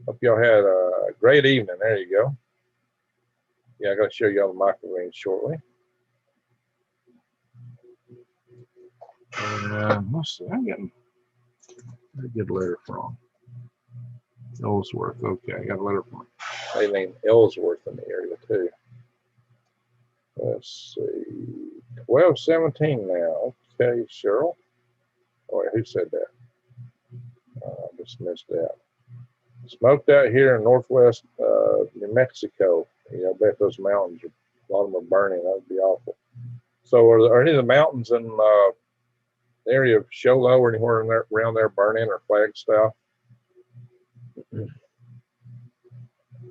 hope y'all had a great evening. There you go. Yeah, I got to show y'all the microwave shortly. And let's see, I'm getting a good letter from Ellsworth. Okay, I got a letter from they named Ellsworth in the area too. Let's see, 12:17 now. Okay, Cheryl. Oh, wait, who said that? I just missed that. Smoked out here in northwest New Mexico. You know, I bet those mountains, a lot of them are burning. That would be awful. So, are any of the mountains in the area of Show Low or anywhere in there, around there burning, or Flagstaff?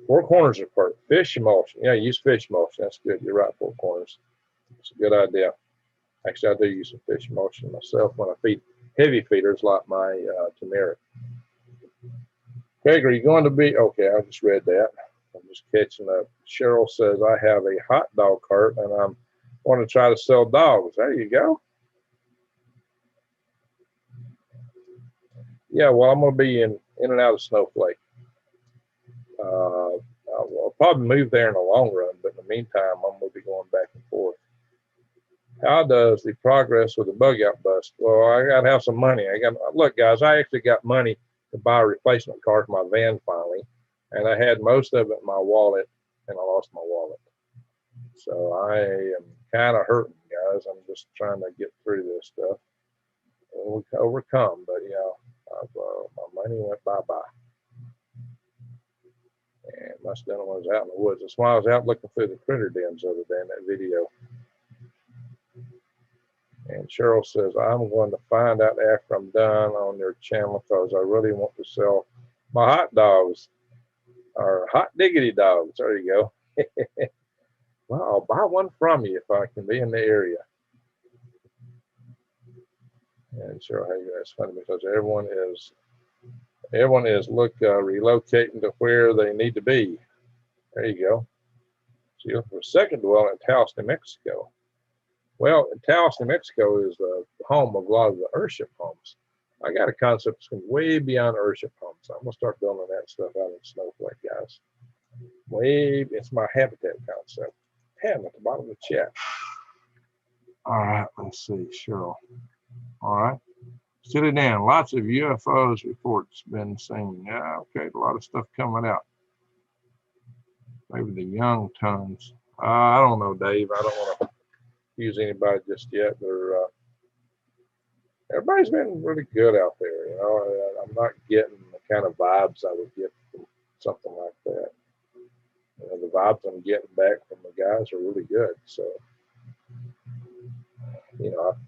Four Corners are perfect. Fish emulsion. Yeah, use fish emulsion. That's good. You're right, Four Corners. It's a good idea. Actually, I do use some fish emulsion myself when I feed heavy feeders like my turmeric. Craig, are you going to be? Okay, I just read that. I'm just catching up. Cheryl says, I have a hot dog cart and I'm going to try to sell dogs. There you go. Yeah, well, I'm going to be in and out of Snowflake. I'll probably move there in the long run, but in the meantime, I'm going to be going back and forth. How does the progress with the bug out bust? Well, I got to have some money. Look, guys, I actually got money to buy a replacement car for my van finally, and I had most of it in my wallet, and I lost my wallet. So I am kind of hurting, guys. I'm just trying to get through this stuff. We'll overcome, but yeah, my money went bye-bye. And my son was out in the woods. That's why I was out looking through the critter dens the other day in that video. And Cheryl says, I'm going to find out after I'm done on your channel because I really want to sell my hot dogs, or hot diggity dogs. There you go. Well, I'll buy one from you if I can be in the area. And Cheryl, hey, that's funny because everyone is relocating to where they need to be. There you go. So you're looking for a second dwelling in Taos, New Mexico. Well, Taos, New Mexico is the home of a lot of the Earthship homes. I got a concept that's way beyond Earthship homes. I'm gonna start building that stuff out in Snowflake, guys. It's my habitat concept. Tab at the bottom of the chat. All right, let's see, Cheryl. All right. Steely Dan, lots of UFOs reports been seen. Yeah, okay, a lot of stuff coming out. Maybe the young tons. I don't know, Dave. I don't want to use anybody just yet. They're everybody's been really good out there. You know, I'm not getting the kind of vibes I would get from something like that. You know, the vibes I'm getting back from the guys are really good. So, you know, I'm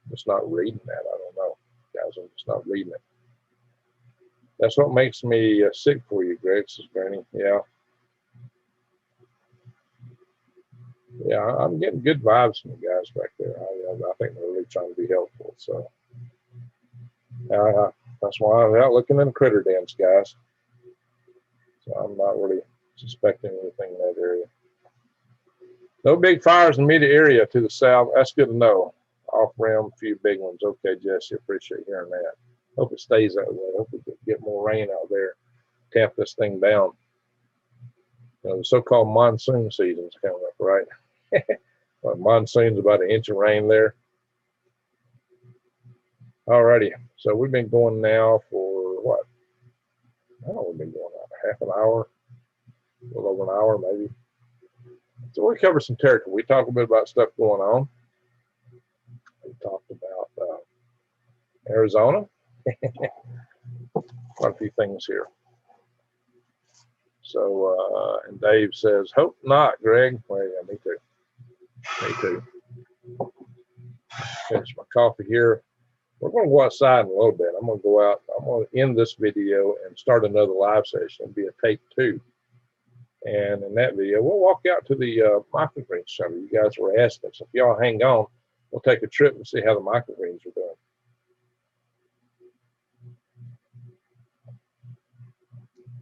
just not reading that. I don't know, guys. I'm just not reading it. That's what makes me sick for you, Greg. Says Granny. Yeah. Yeah, I'm getting good vibes from the guys back there. I think they're really trying to be helpful. So that's why I'm out looking in the critter dens, guys. So I'm not really suspecting anything in that area. No big fires in the immediate area to the south. That's good to know. Off rim, a few big ones. Okay, Jesse, appreciate hearing that. Hope it stays that way. Hope we get more rain out there. Tamp this thing down. You know, the so-called monsoon season's coming up, right? Monsoon's about an inch of rain there. Alrighty, so we've been going now for what? I don't know, we've been going half an hour, a little over an hour maybe. So we covered some territory. We talked a bit about stuff going on. We talked about Arizona. Quite a few things here. So, and Dave says, hope not, Greg. Well, yeah, me too. Me too. Finish my coffee here. We're going to go outside in a little bit. I'm going to go out. I'm going to end this video and start another live session. It'll be a take 2. And in that video, we'll walk out to the microgreens center. You guys were asking. So if y'all hang on, we'll take a trip and see how the microgreens are doing.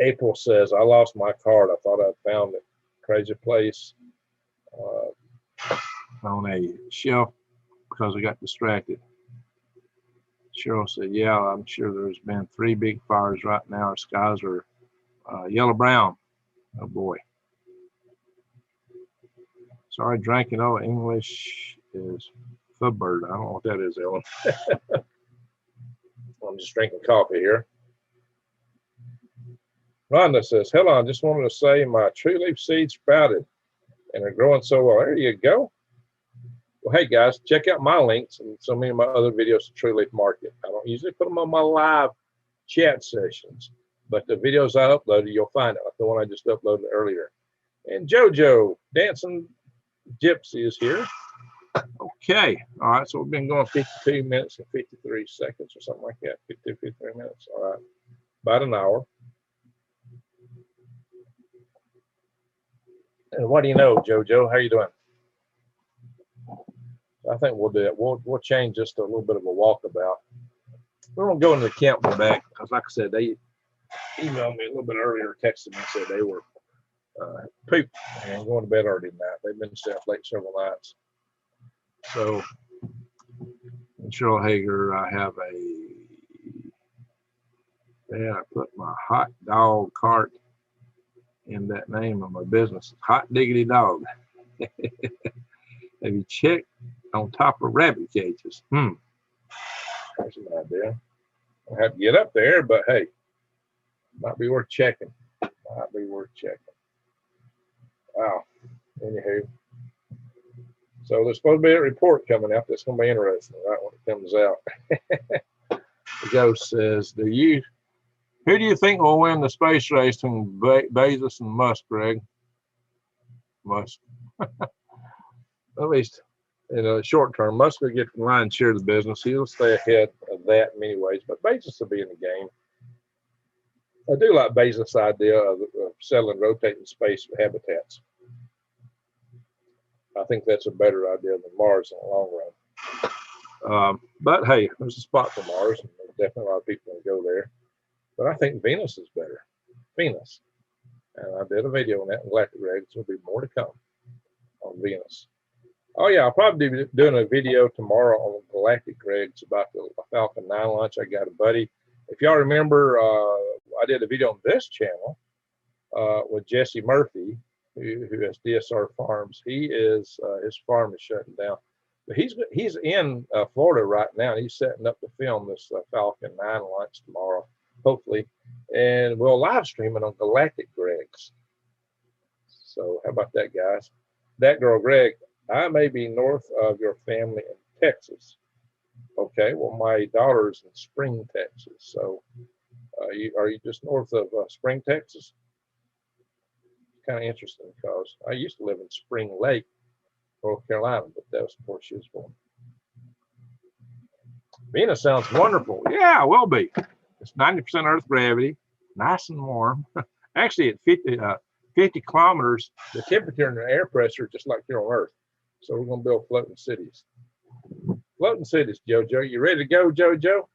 April says, I lost my card. I thought I'd found it. Crazy place on a shelf because I got distracted. Cheryl said, yeah, I'm sure there's been 3 big fires right now. Our skies are yellow-brown. Oh, boy. Sorry, drinking all English is fubbird. I don't know what that is, Ellen. I'm just drinking coffee here. Rhonda says, hello, I just wanted to say my tree leaf seeds sprouted and are growing so well. There you go. Well, hey, guys, check out my links and so many of my other videos to Tree Leaf Market. I don't usually put them on my live chat sessions, but the videos I uploaded, you'll find it, like the one I just uploaded earlier. And JoJo, Dancing Gypsy, is here. Okay. All right. So we've been going 52 minutes and 53 seconds or something like that. 52, 53 minutes. All right. About an hour. And what do you know, JoJo? How you doing? I think we'll do it. We'll change just a little bit of a walkabout. We're going to go into the camp and back because, like I said, they emailed me a little bit earlier, texted me and said they were pooped and going to bed early tonight. They've been staying up late several nights. So, in Cheryl Hager, I have I put my hot dog cart in that name of my business. Hot Diggity Dog. Have you checked on top of rabbit cages? That's an idea. I have to get up there, but hey, might be worth checking. Might be worth checking. Wow. Anywho, so there's supposed to be a report coming out that's going to be interesting, right, when it comes out. The ghost says, who do you think will win the space race between Bezos and Musk, Greg? Musk. At least in the short term, Musk will get the lion's share of the business. He'll stay ahead of that in many ways, but Bezos will be in the game. I do like Bezos' idea of settling rotating space habitats. I think that's a better idea than Mars in the long run. But hey, there's a spot for Mars, and there's definitely a lot of people that go there. But I think Venus is better. Venus. And I did a video on that in Galactic Regs. There'll be more to come on Venus. Oh yeah, I'll probably be doing a video tomorrow on Galactic Regs about the Falcon 9 launch. I got a buddy. If y'all remember, I did a video on this channel with Jesse Murphy, who has DSR Farms. He is his farm is shutting down. He's in Florida right now. And he's setting up to film this Falcon 9 launch tomorrow, hopefully, and we'll live stream it on Galactic Greg's. So how about that, guys? That girl, Greg, I may be north of your family in Texas. Okay, well, my daughter's in Spring, Texas. So are you just north of Spring, Texas? Kind of interesting because I used to live in Spring Lake, North Carolina, but that was before she was born. Venus sounds wonderful. Yeah, it will be. It's 90% Earth gravity, nice and warm. Actually, at 50 kilometers, the temperature and the air pressure are just like here on Earth. So we're going to build floating cities. Floating cities, JoJo. You ready to go, JoJo?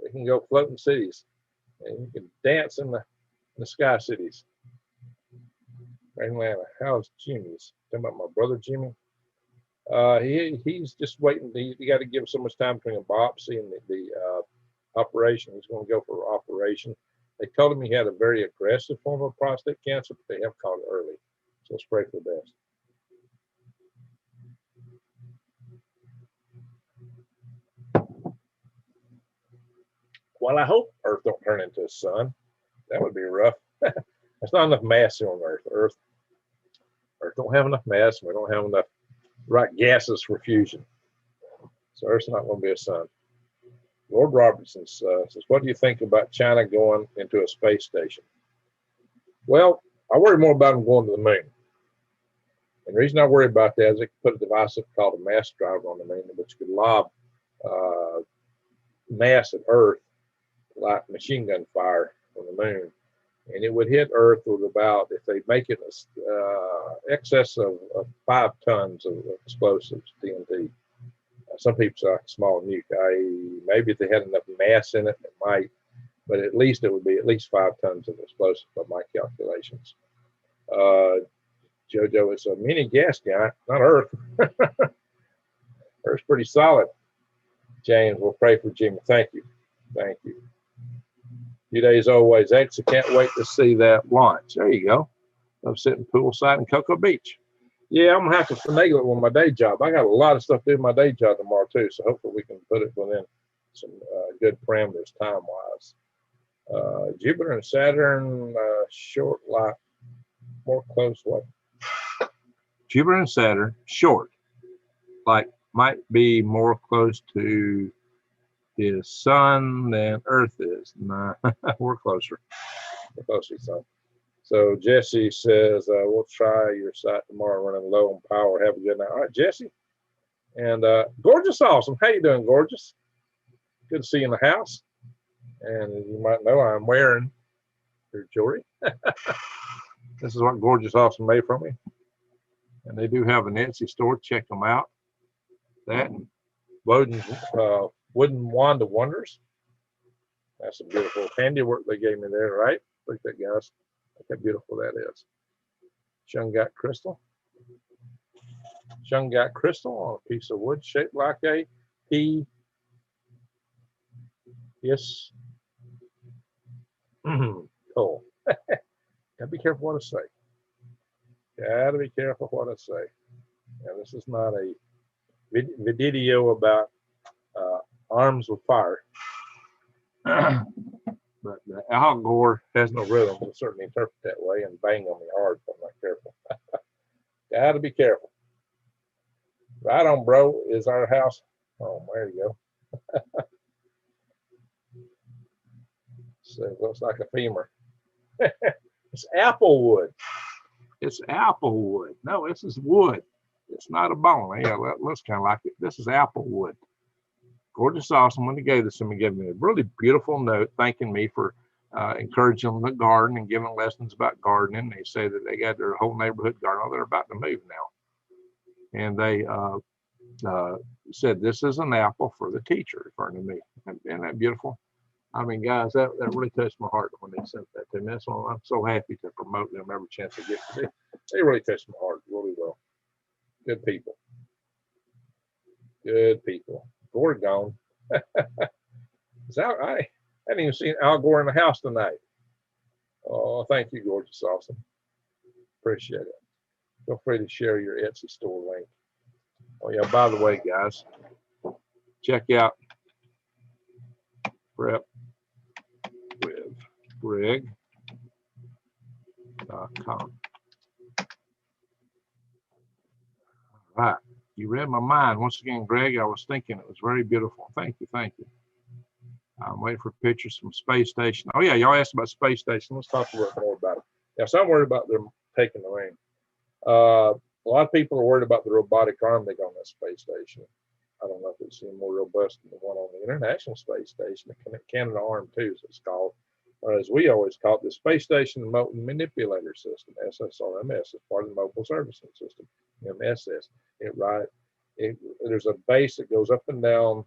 We can go floating cities. And you can dance in the sky cities. Atlanta. How's Jimmy's? Talking about my brother Jimmy. He's just waiting. You got to give him so much time between a biopsy and the operation. He's going to go for operation. They told him he had a very aggressive form of prostate cancer, but they have caught it early. So let's pray for the best. Well, I hope Earth don't turn into a sun. That would be rough. There's not enough mass here on Earth. Earth don't have enough mass, and we don't have enough right gases for fusion. So Earth's not going to be a sun. Lord Robertson says, what do you think about China going into a space station? Well, I worry more about them going to the moon. And the reason I worry about that is they could put a device up called a mass driver on the moon, which could lob mass at Earth like machine gun fire on the moon. And it would hit Earth with about, if they make it excess of 5 tons of explosives, TNT. Some people say a small nuke. Maybe if they had enough mass in it, it might, but at least it would be at least 5 tons of explosive by my calculations. JoJo, it's a mini gas giant, not Earth. Earth's pretty solid. James, we'll pray for Jimmy. Thank you. Thank you. Few days always. Actually, can't wait to see that launch. There you go. I'm sitting poolside in Cocoa Beach. Yeah, I'm gonna have to finagle it with my day job. I got a lot of stuff to do in my day job tomorrow too, so hopefully we can put it within some good parameters time-wise. Jupiter and Saturn short, like more close. What? Jupiter and Saturn short, like might be more close to the sun than Earth is. Nah, we're closer. We're closer to the sun. So Jesse says, we'll try your site tomorrow, running low on power. Have a good night. All right, Jesse. And Gorgeous Awesome. How you doing, Gorgeous? Good to see you in the house. And you might know I'm wearing your jewelry. This is what Gorgeous Awesome made for me. And they do have an Etsy store. Check them out. That and Woden's Wooden Wand of Wonders. That's a beautiful handiwork they gave me there, right? Look at that, guys. Look how beautiful that is. Shungat crystal. Shungat crystal on a piece of wood shaped like a pea. Yes. Cool. Gotta be careful what I say. Gotta be careful what I say. Now, this is not a video about arms with fire. But Al Gore has no rhythm. We'll certainly interpret that way and bang on me hard if I'm not careful. Gotta be careful. Right on, bro, is our house. Oh, there you go. So it looks like a femur. It's apple wood. It's apple wood. No, this is wood. It's not a bone. Yeah, that looks kind of like it. This is apple wood. Gorgeous Awesome, when he gave this to me, gave me a really beautiful note thanking me for encouraging them to garden and giving lessons about gardening. They say that they got their whole neighborhood garden. They're about to move now. And they said, this is an apple for the teacher, referring to me. Isn't that beautiful? I mean, guys, that really touched my heart when they sent that to me. That's why I'm so happy to promote them every chance I get to do. They really touched my heart really well. Good people. Good people. Gore gone. I hadn't even seen Al Gore in the house tonight. Oh, thank you, Gorgeous Awesome. Appreciate it. Feel free to share your Etsy store link. Oh yeah, by the way, guys, check out Prep with Greg.com. All right. You read my mind. Once again, Greg, I was thinking it was very beautiful. Thank you. Thank you. I'm waiting for pictures from space station. Oh, yeah. Y'all asked about space station. Let's talk a little more about it. Yeah, so I'm worried about them taking the ring. A lot of people are worried about the robotic arm they got on that space station. I don't know if it's any more robust than the one on the International Space Station, the Canada Arm 2, as it's called, or as we always call it, the Space Station Manipulator System, SSRMS, as part of the Mobile Servicing System, MSS. There's a base that goes up and down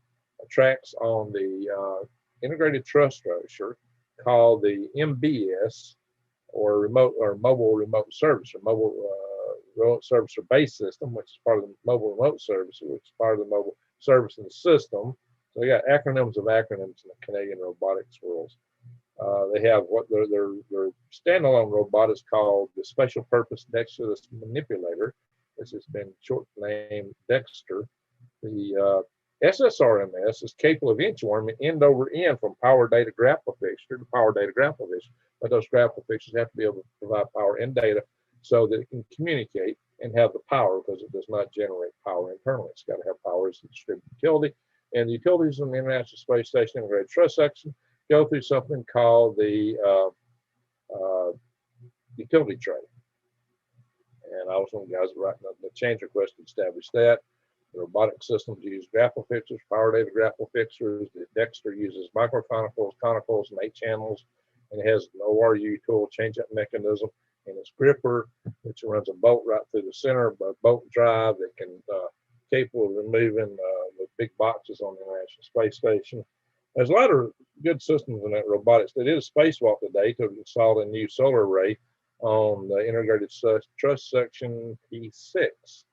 tracks on the integrated truss structure called the MBS, or mobile remote service, or mobile remote service or base system, which is part of the mobile remote service, which is part of the mobile servicing system. So they got acronyms of acronyms in the Canadian robotics world. They have what their standalone robot is called the Special Purpose Dexterous Manipulator. This has been short named Dexter. The SSRMS is capable of inch-warming end over end from power data grapple fixture to power data grapple fixture. But those grapple fixtures have to be able to provide power and data so that it can communicate and have the power, because it does not generate power internally. It's got to have power as a distributed utility. And the utilities in the International Space Station Integrated Truss Section go through something called the utility tray. And I was one of the guys writing the change request to establish that. The robotic systems use grapple fixtures, power data grapple fixtures. The Dexter uses microconicals, conicals, and 8 channels, and it has an ORU tool change-up mechanism, and its gripper, which runs a bolt right through the center, a bolt drive that can capable of removing the big boxes on the International Space Station. There's a lot of good systems in that robotics. They did a spacewalk today to install a new solar array on the integrated truss section P6.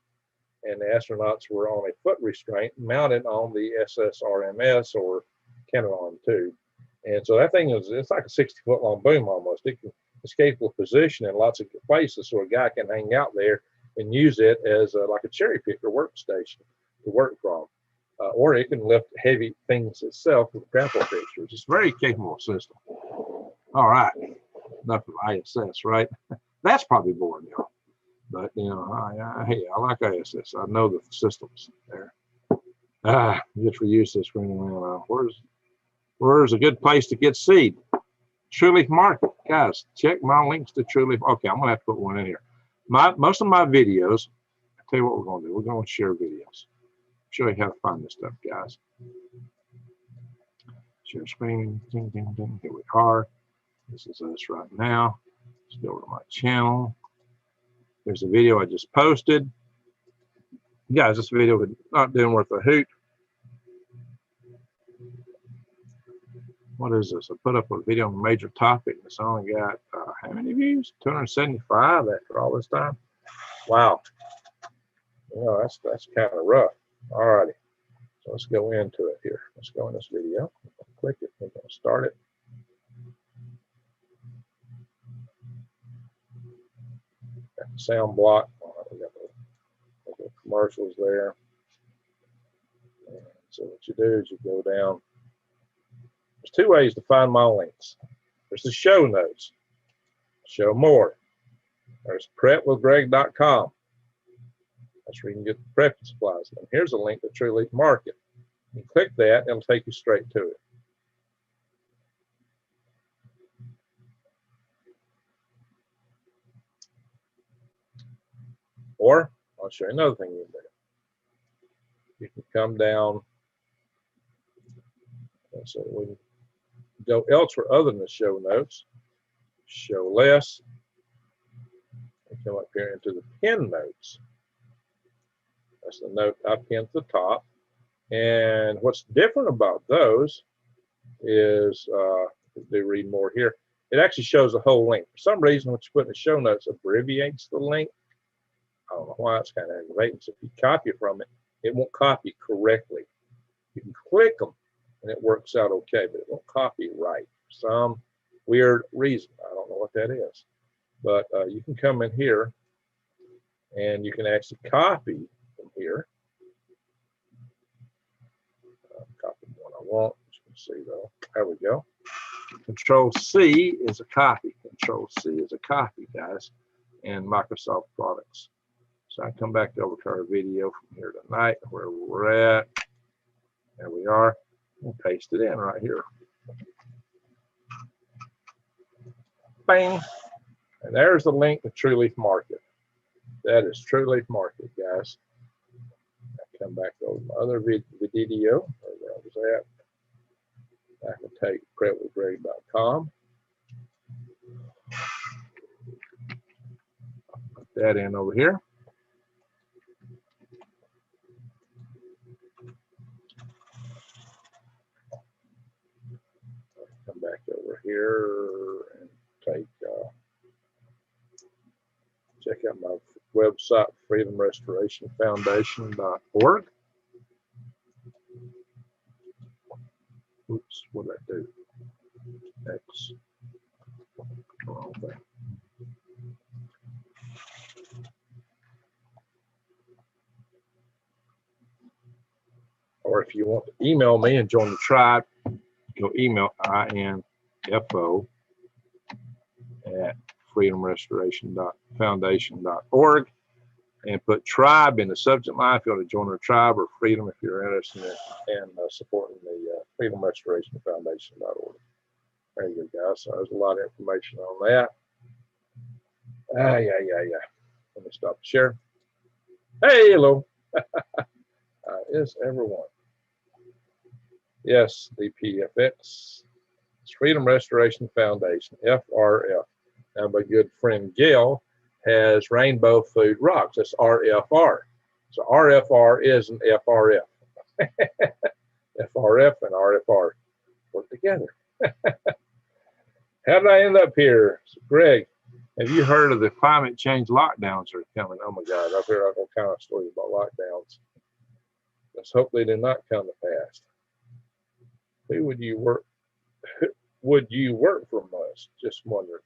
And the astronauts were on a foot restraint mounted on the SSRMS, or Canadarm2. And so that thing it's like a 60-foot long boom almost. It's capable of positioning in lots of places, so a guy can hang out there and use it as like a cherry picker workstation to work from. Or it can lift heavy things itself with grapple fixtures. It's a very capable system. All right, enough of ISS, right? That's probably boring, y'all. But you know, hey, I like ISS. I know the systems there. Just reuse this screen around. Where's a good place to get seed? True Leaf Market, guys. Check my links to True Leaf. Okay, I'm gonna have to put one in here. Most of my videos. I'll tell you what we're gonna do. We're gonna share videos. Show you how to find this stuff, guys. Share screen. Ding, ding, ding. Here we are. This is us right now. Let's go to my channel. There's a video I just posted. Guys, this video is not doing worth a hoot. What is this? I put up a video on a major topic. It's only got how many views? 275 after all this time. Wow. You know, that's kind of rough. All righty. So let's go into it here. Let's go in this video. Click it. We're going to start it. Got the sound block. We got the commercials there. And so what you do is you go down. There's 2 ways to find my links. There's the show notes. Show more. There's prepwithgreg.com. That's where you can get the prepping supplies. And here's a link to True Leaf Market. You click that, it'll take you straight to it. Or I'll show you another thing you can do. You can come down. And so we can go elsewhere other than the show notes. Show less. And come up here into the pin notes. That's the note I pinned to the top. And what's different about those is, if they read more here, it actually shows the whole link. For some reason, what you put in the show notes abbreviates the link. I don't know why, it's kind of aggravating. So if you copy from it, it won't copy correctly. You can click them and it works out okay, but it won't copy right. Some weird reason. I don't know what that is. But you can come in here and you can actually copy from here. want. You can see though. There we go. Control C is a copy. Control C is a copy, guys, in Microsoft products. So I come back over to our video from here tonight, where we're at. There we are. We'll paste it in right here. Bang. And there's the link to True Leaf Market. That is True Leaf Market, guys. I come back over my other video. Where was that? I can take prepwithgreg.com. Put that in over here. Come back over here and take, check out my website, freedomrestorationfoundation.org. Oops, what did I do? X. Wrong thing. Or if you want to email me and join the tribe, go email info@freedomrestoration.foundation.org and put tribe in the subject line if you want to join our tribe, or freedom if you're interested in supporting the freedomrestorationfoundation.org. There you go, guys. So there's a lot of information on that. Yeah. Let me stop the share. Hey, hello. Is everyone? Yes, the PFX. It's Freedom Restoration Foundation, FRF. Now, my good friend Gail has Rainbow Food Rocks. That's RFR. So RFR is an FRF. FRF and RFR work together. How did I end up here? So Greg, have you heard of the climate change lockdowns that are coming? Oh my God, I've heard all kind of stories about lockdowns. Let's hope they do not come to pass. Who would you work? Would you work for us? Just wondering.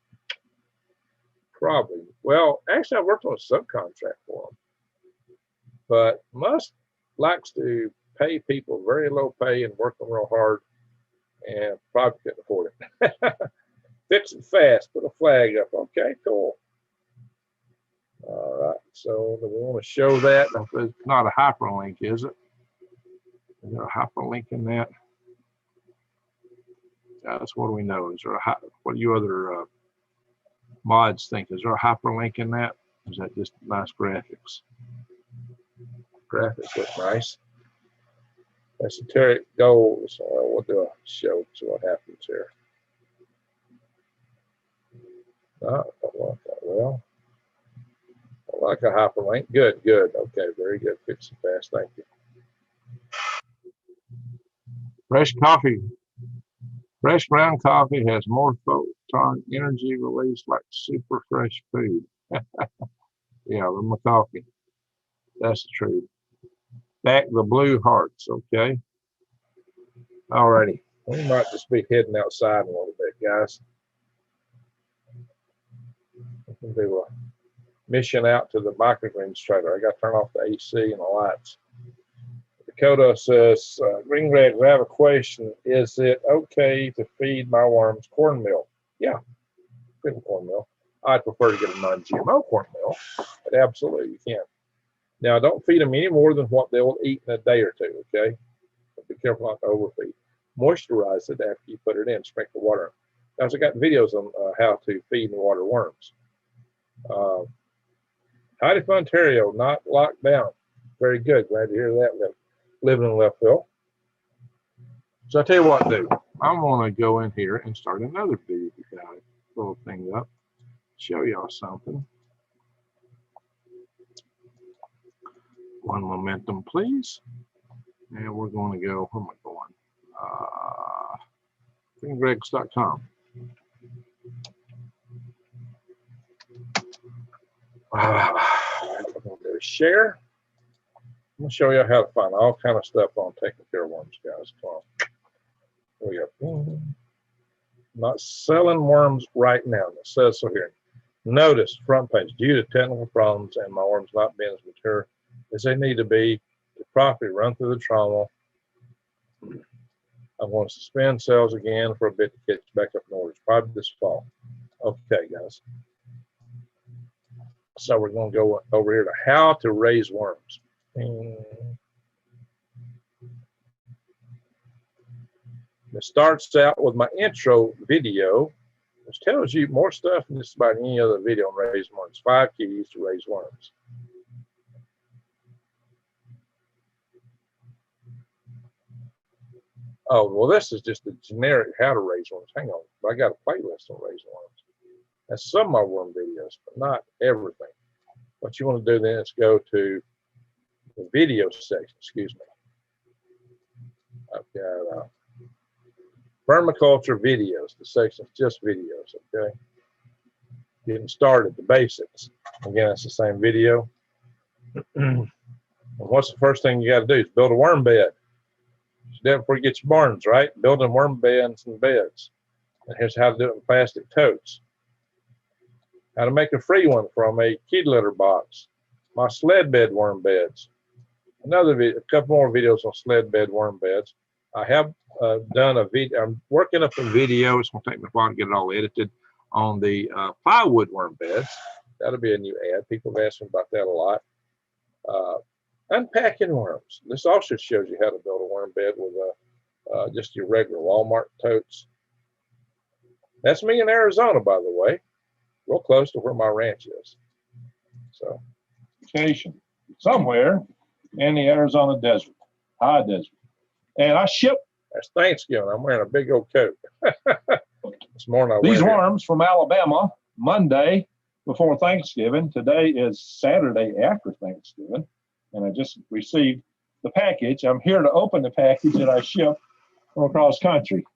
Probably. Well, actually, I worked on a subcontract for them, but Musk likes to pay people very low pay and work them real hard, and probably couldn't afford it. Fix it fast. Put a flag up. Okay, cool. All right. So we want to show that. It's not a hyperlink, is it? Is there a hyperlink in that? That's what do we know? Is there a what do you other mods think? Is there a hyperlink in that? Or is that just nice graphics? Graphics look nice. Esoteric goals. What do I show? So what happens here? No, I don't like that. Well, I like a hyperlink. Good. Okay, very good. Fix it fast. Thank you. Fresh coffee. Fresh ground coffee has more photon energy release like super fresh food. Yeah, with my coffee. That's the truth. Back the blue hearts, okay? Alrighty. We might just be heading outside a little bit, guys. We can do a mission out to the microgreens trailer. I got to turn off the AC and the lights. Dakota says, Green Red, we have a question. Is it okay to feed my worms cornmeal? Yeah, feed them cornmeal. I'd prefer to get a non-GMO cornmeal, but absolutely you can. Now, don't feed them any more than what they'll eat in a day or two, okay? But be careful not to overfeed. Moisturize it after you put it in. Sprinkle water. Now, I got videos on how to feed and water worms. Heidi from Ontario, not locked down. Very good. Glad to hear that. Living in Leftville. So I tell you what, dude. I'm going to go in here and start another video guide. Little thing up. Show y'all something. One momentum, please. And we're going to go, where am I going? GreenGregs.com. I'm going to do a share. I'm going to show you how to find all kind of stuff on taking care of worms, guys. Come on. Here we go. Not selling worms right now. It says so here. Notice front page, due to technical problems and my worms not being as mature as they need to be, the property run through the trauma I'm going to suspend sales again for a bit to catch back up in orders, probably this fall. Okay, guys. So we're going to go over here to how to raise worms. It starts out with my intro video, which tells you more stuff than just about any other video on raising worms. 5 keys to raise worms. Oh, well, this is just a generic how to raise worms. Hang on, I got a playlist on raising worms. That's some of my worm videos, but not everything. What you want to do then is go to the video section, excuse me. I've got permaculture videos, the section is just videos, okay? Getting started, the basics. Again, it's the same video. And what's the first thing you got to do is build a worm bed. You do it before you get your barns, right? Building worm beds and beds. And here's how to do it in plastic totes. How to make a free one from a kid litter box. My sled bed worm beds. Another video, a couple more videos on sled bed worm beds. I have done a video. I'm working up a video. It's going to take me a while to get it all edited on the plywood worm beds. That'll be a new ad. People have asked me about that a lot. Unpacking worms. This also shows you how to build a worm bed with just your regular Walmart totes. That's me in Arizona, by the way, real close to where my ranch is. So, vacation somewhere in the Arizona desert, high desert. And I ship. That's Thanksgiving. I'm wearing a big old coat. This morning these worms from Alabama Monday before Thanksgiving. Today is Saturday after Thanksgiving, and I just received the package. I'm here to open the package that I shipped from across country.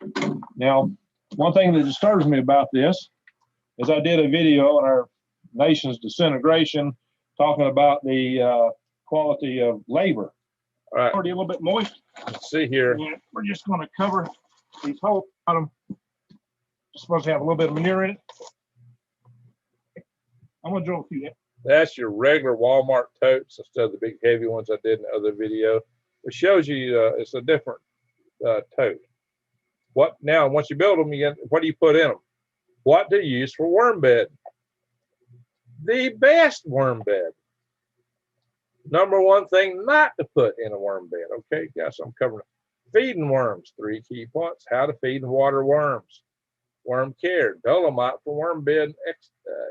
Now, one thing that disturbs me about this is I did a video on our nation's disintegration, talking about the quality of labor. All right. Already a little bit moist. Let's see here. And we're just going to cover these whole bottom. Supposed to have a little bit of manure in it. I'm going to drill a few. That's your regular Walmart totes instead of the big heavy ones I did in the other video. It shows you it's a different tote. What now? Once you build them, what do you put in them? What do you use for worm bed? The best worm bed. Number one thing not to put in a worm bed. Okay, guys, I'm covering feeding worms. 3 key points. How to feed and water worms. Worm care. Dolomite for worm bed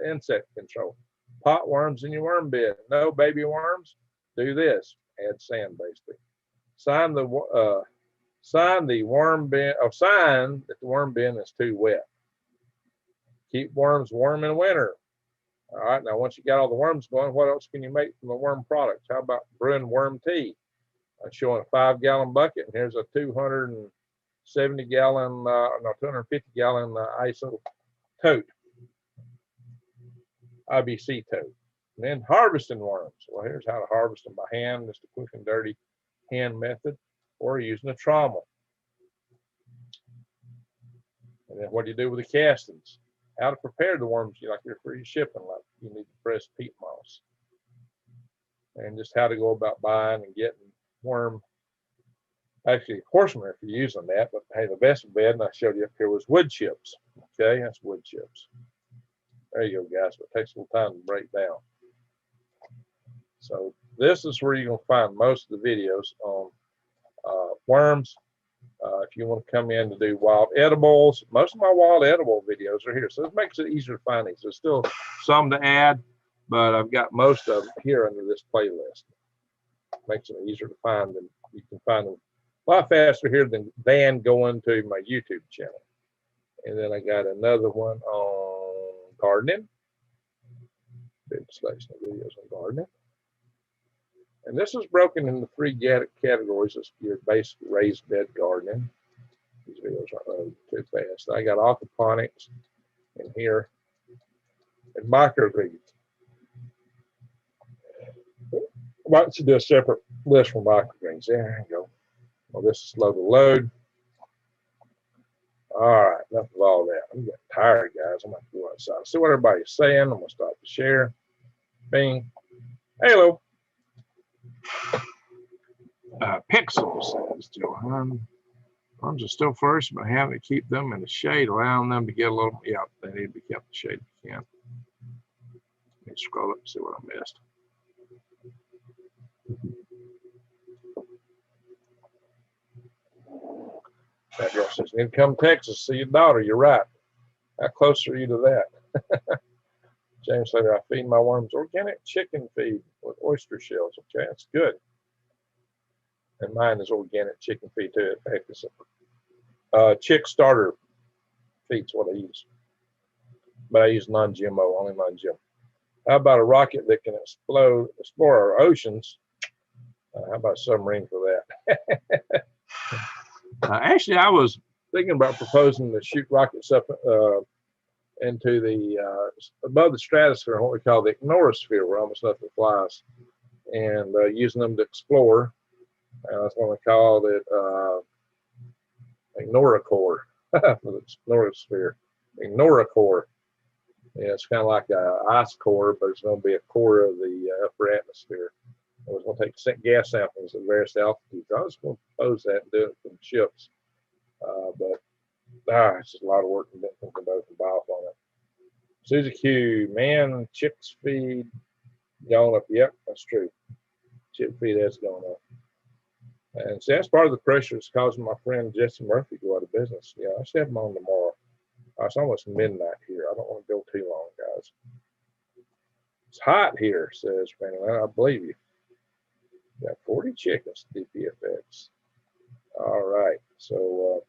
insect control. Pot worms in your worm bed. No baby worms. Do this. Add sand, basically. Sign the worm bin. Sign that the worm bin is too wet. Keep worms warm in winter. All right, now once you got all the worms going, what else can you make from the worm products? How about brewing worm tea? I'm showing a 5-gallon bucket, and here's a 270-gallon, no, 250-gallon ISO tote, IBC tote. And then harvesting worms. Well, here's how to harvest them by hand, just a quick and dirty hand method, or using a trommel. And then what do you do with the castings? How to prepare the worms like you're free shipping, like you need to press peat moss. And just how to go about buying and getting worm, actually horsemanure if you're using that, but hey, the best bed, and I showed you up here, was wood chips. Okay, that's wood chips. There you go, guys, but it takes a little time to break down. So this is where you're going to find most of the videos on worms. If you want to come in to do wild edibles, most of my wild edible videos are here. So it makes it easier to find these. There's still some to add, but I've got most of them here under this playlist. Makes it easier to find them. You can find them a lot faster here than going to my YouTube channel. And then I got another one on gardening. Big selection of videos on gardening. And this is broken into 3 categories. It's your basic raised bed gardening. These videos are too fast. I got aquaponics in here and microgreens. Why don't you do a separate list for microgreens? There you go. Well, this is slow to load. All right, enough of all that. I'm getting tired, guys. I'm going to go outside. See what everybody's saying. I'm going to stop the share. Bing. Hello. Pixels, says Johan. Worms are still flourishing, but having to keep them in the shade, allowing them to get a little, yeah, they need to be kept in the shade if you can. Let me scroll up and see what I missed. That girl says, need to come to Texas, see your daughter. You're right. How close are you to that? James Slater, I feed my worms organic chicken feed with oyster shells. Okay, that's good. And mine is organic chicken feed too. In fact, it's a chick starter feed's what I use. But I use non-GMO, only non-GMO. How about a rocket that can explore our oceans? How about a submarine for that? Actually, I was thinking about proposing to shoot rockets up into the above the stratosphere, what we call the ignorosphere, where almost nothing flies, and using them to explore. That's what we call it, ignorocore for the ignorosphere. Ignorocore. Yeah, it's kind of like an ice core, but it's going to be a core of the upper atmosphere. I was going to take gas samples at various altitudes. I was going to propose that and do it from ships, but it's just a lot of work and didn't think about the biofilm on it. Susie Q, man, chicks feed going up. Yep, that's true. Chip feed has gone up. And see, that's part of the pressure that's causing my friend Jesse Murphy to go out of business. Yeah, I should have him on tomorrow. It's almost midnight here. I don't want to go too long, guys. It's hot here, says Fanny. I believe you. Got 40 chickens, DPFX. All right. So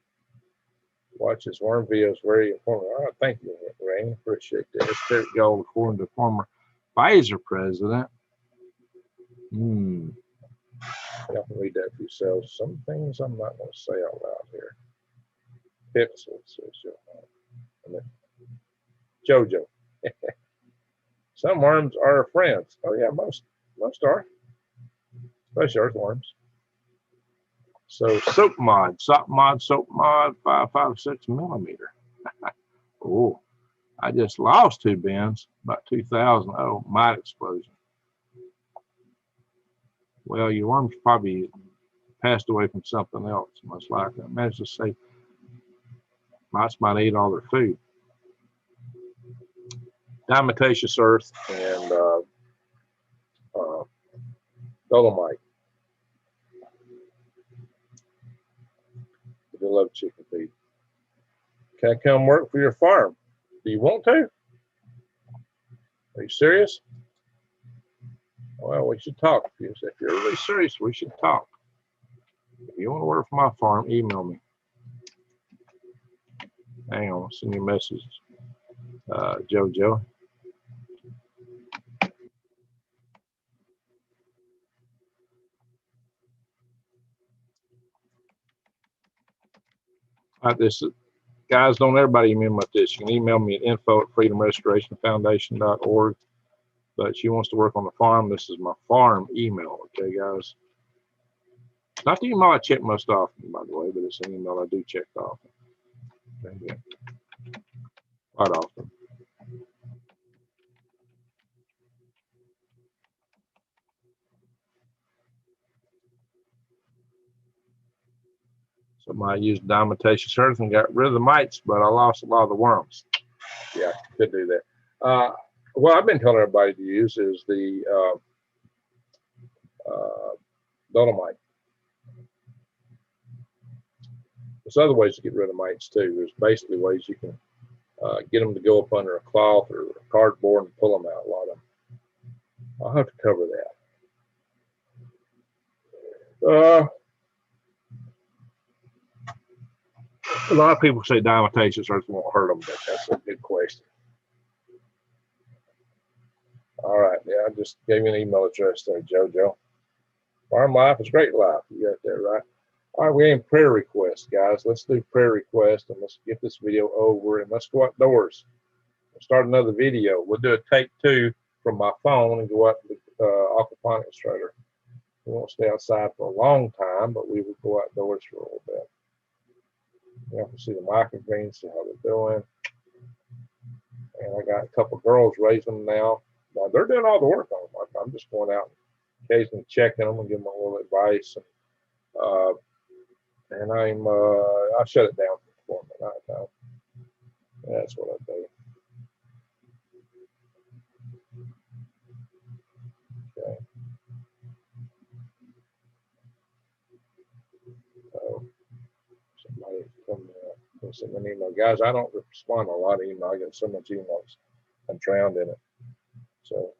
watch his worm videos, very informative. All right, thank you, Rain. Appreciate that. It's Terry Gold, according to former Pfizer president. Y'all can read that for yourselves. Some things I'm not going to say out loud here. Pixel says Jojo. Some worms are friends. Oh yeah, most are. Especially earthworms. So soap mod 556 millimeter. Oh, I just lost 2 bins, about 2,000. Oh, mite explosion. Well, your worms probably passed away from something else, most likely. I managed to say mites might eat all their food. Diatomaceous earth and dolomite. They love chicken feed. Can I come work for your farm? Do you want to? Are you serious? Well, we should talk. If you're really serious, we should talk. If you want to work for my farm, email me. Hang on, I'll send you a message, Jojo. This guys, don't everybody email me with this. You can email me at info@freedomrestorationfoundation.org. But she wants to work on the farm. This is my farm email, okay, guys? It's not the email I check most often, by the way, but it's an email I do check often. Okay. Quite often. So I used diatomaceous earth and got rid of the mites, but I lost a lot of the worms. Yeah, could do that. What I've been telling everybody to use is the dolomite. There's other ways to get rid of mites too. There's basically ways you can get them to go up under a cloth or a cardboard and pull them out. A lot of them. I'll have to cover that. A lot of people say diatomaceous earth won't hurt them, but that's a good question. All right, yeah, I just gave you an email address there, Jojo. Farm life is great life. You got that right. All right, we're in prayer requests, guys. Let's do prayer requests and let's get this video over and let's go outdoors. We'll start another video. We'll do a take 2 from my phone and go out to the aquaponics trailer. We won't stay outside for a long time, but we will go outdoors for a little bit. You can see the microgreens, see how they're doing. And I got a couple of girls raising them now. Now they're doing all the work on them. I'm just going out and occasionally checking them and giving them a little advice. And And I'll shut it down for them at night time. That's what I do. Okay. So somebody come send an email. Guys, I don't respond to a lot of email. I get so much emails. I'm drowned in it. So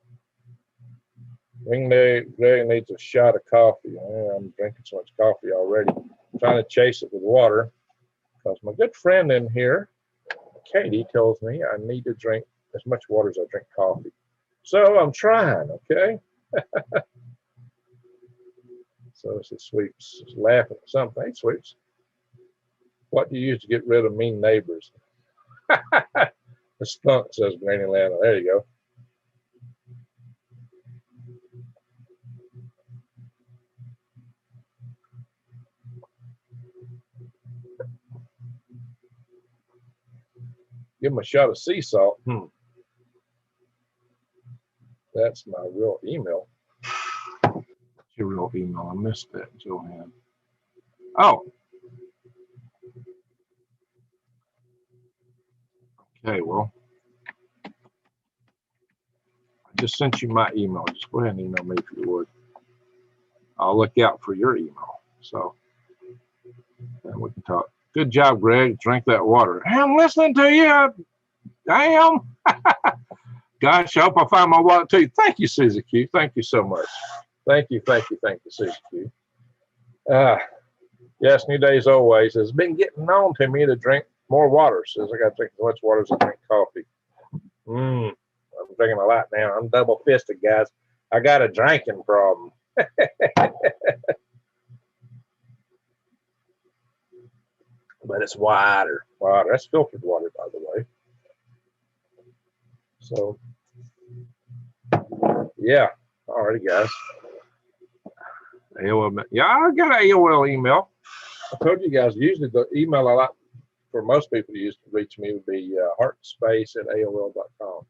Ring Greg needs a shot of coffee. I'm drinking so much coffee already. I'm trying to chase it with water because my good friend in here, Katie, tells me I need to drink as much water as I drink coffee. So I'm trying, okay? So she Sweeps is laughing at something. Hey, Sweeps, what do you use to get rid of mean neighbors? The skunk, says Granny Lana. There you go. Give them a shot of sea salt. That's my real email. What's your real email? I missed that, Joanne. Oh. Okay, well, I just sent you my email. Just go ahead and email me if you would. I'll look out for your email. So, and we can talk. Good job, Greg. Drink that water. Hey, I'm listening to you. I am. Gosh, I hope I find my wallet too. Thank you, Susie Q. Thank you so much. Thank you, Susie Q. Yes, new days always. It's been getting on to me to drink more water. Says I got to drink as much water as I drink coffee. I'm drinking a lot now. I'm double fisted, guys. I got a drinking problem. But it's water. Water. That's filtered water, by the way. So, yeah. Alrighty, guys. AOL. Yeah, I got an AOL email. I told you guys, usually the email I like for most people to use to reach me would be heartspace@aol.com.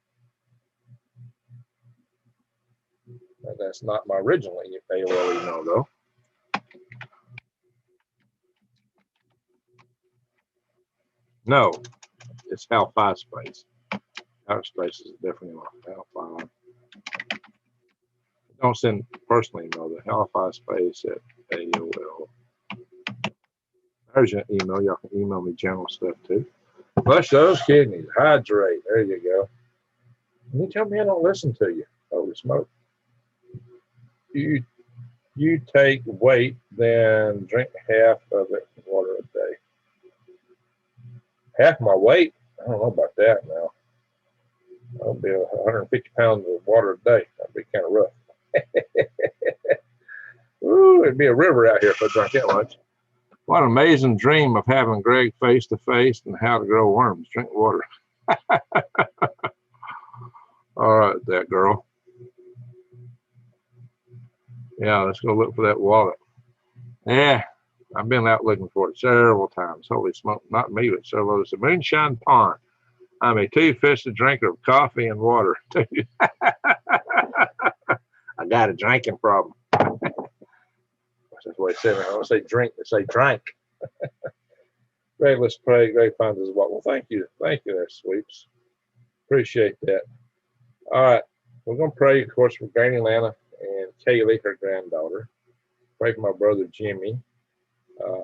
And that's not my original AOL email, though. No, it's Hal5 Space. Outer Space is a different email. Hal5. Don't send personal email. The Hal5 Space at AOL. There's your email. Y'all can email me general stuff too. Flush those kidneys. Hydrate. There you go. And you tell me I don't listen to you. Holy smoke. You take weight, then drink half of it water a day. Half my weight? I don't know about that now. That'll be 150 pounds of water a day. That'd be kind of rough. Ooh, it'd be a river out here if I drank that much. What an amazing dream of having Greg face to face and how to grow worms. Drink water. All right, that girl. Yeah, let's go look for that wallet. Yeah, I've been out looking for it several times. Holy smoke, not me, but several others. The Moonshine Pond. I'm a two-fisted drinker of coffee and water. I got a drinking problem. That's what I said. I don't say drink, I say drank. Greg, let's pray. Greg finds his wallet. Well, thank you. Thank you there, Sweeps. Appreciate that. All right. We're going to pray, of course, for Granny Lana and Kaylee, her granddaughter. Pray for my brother Jimmy,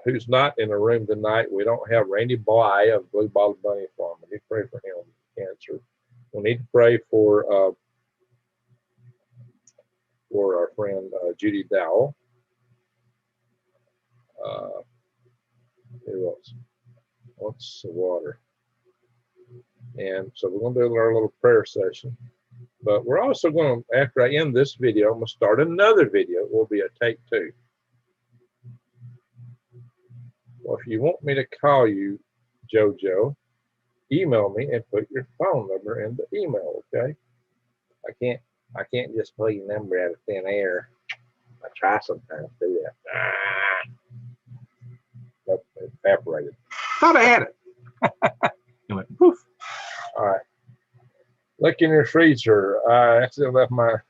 who's not in the room tonight. We don't have Randy Bly of Blue Bottle Bunny Farm. We need to pray for him, cancer. We need to pray for our friend Judy Dowell. Who else? What's the water? And so we're going to do our little prayer session. But we're also going to, after I end this video, I'm going to start another video. It will be a take 2. Well, if you want me to call you, JoJo, email me and put your phone number in the email, okay? I can't just pull your number out of thin air. I try sometimes to do that. Nope, it evaporated. Thought I had it. It went poof. All right. Look in your freezer. I accidentally left my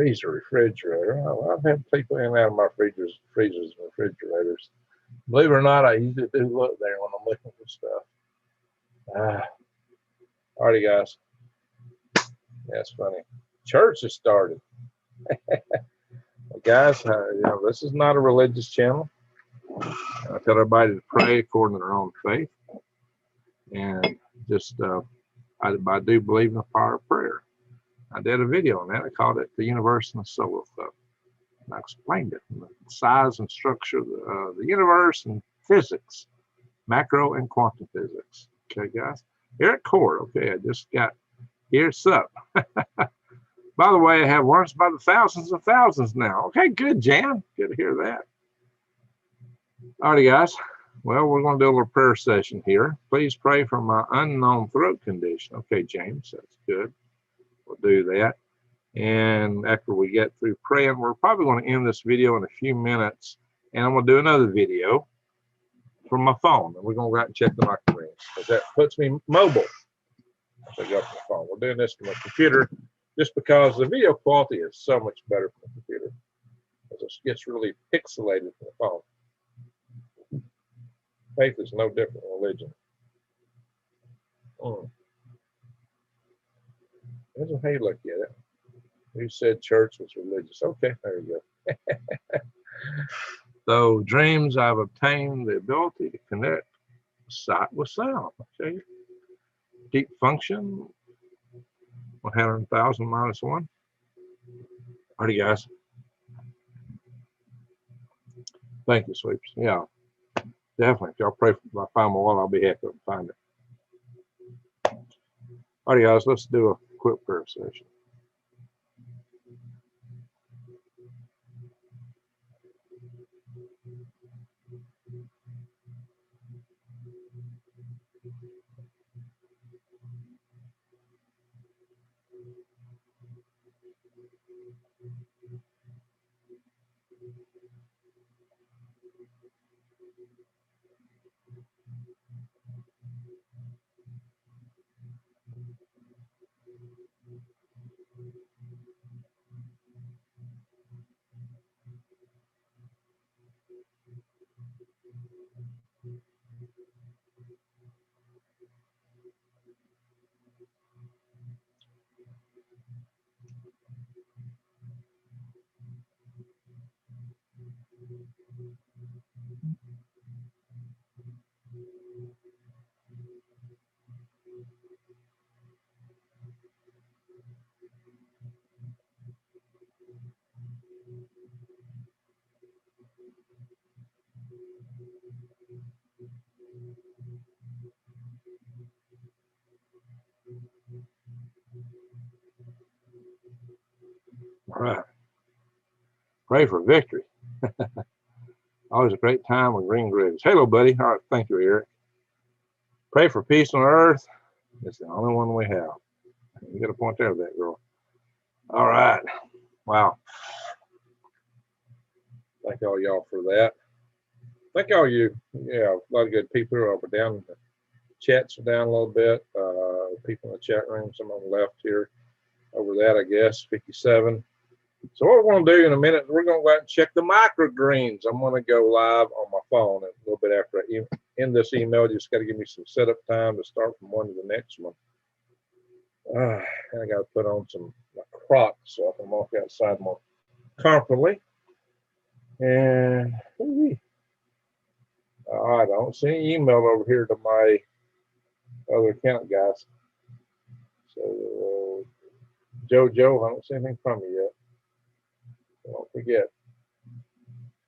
Freezer, refrigerator. Oh, I've had people in and out of my freezers and refrigerators. Believe it or not, I usually do look there when I'm looking for stuff. Alrighty, guys. That's funny. Church has started. Well, guys, this is not a religious channel. I tell everybody to pray according to their own faith. And just, I do believe in the power of prayer. I did a video on that. I called it The Universe and the Solar Club. And I explained it, the size and structure of the universe and physics, macro and quantum physics. Okay, guys. Here at Core, okay, I just got, here's up. By the way, I have learned by the thousands and thousands now. Okay, good, Jan. Good to hear that. Alrighty, guys. Well, we're going to do a little prayer session here. Please pray for my unknown throat condition. Okay, James, that's good. We'll do that. And after we get through praying, we're probably going to end this video in a few minutes. And I'm going to do another video from my phone. And we're going to go out and check the micrograms, because that puts me mobile. So I go from the phone. We're doing this from my computer just because the video quality is so much better from the computer, because it gets really pixelated from the phone. Faith is no different than religion. That's how you look at it. You said church was religious. Okay, there you go. So dreams, I've obtained the ability to connect sight with sound. Okay. Deep function, 100,000 minus 1. Alrighty, guys. Thank you, sweeps. Yeah, definitely. If y'all pray for, if I find my wallet, I'll be happy to find it. Alrighty, guys, let's do a quick prayer session. All right. Pray for victory. Always a great time with green grooves. Hello, buddy. All right. Thank you, Eric. Pray for peace on earth. It's the only one we have. You got a point there with that, girl. All right. Wow. Thank all y'all for that. Thank all you. Yeah, a lot of good people over down. The chats are down a little bit. People in the chat room, some on the left here. Over that, I guess, 57. So what we're going to do in a minute, we're going to go out and check the microgreens. I'm going to go live on my phone a little bit after I end this email. Just got to give me some setup time to start from one to the next one. And I got to put on some Crocs so I can walk outside more comfortably. And I don't see any email over here to my other account, guys. So JoJo, I don't see anything from you yet. Don't forget.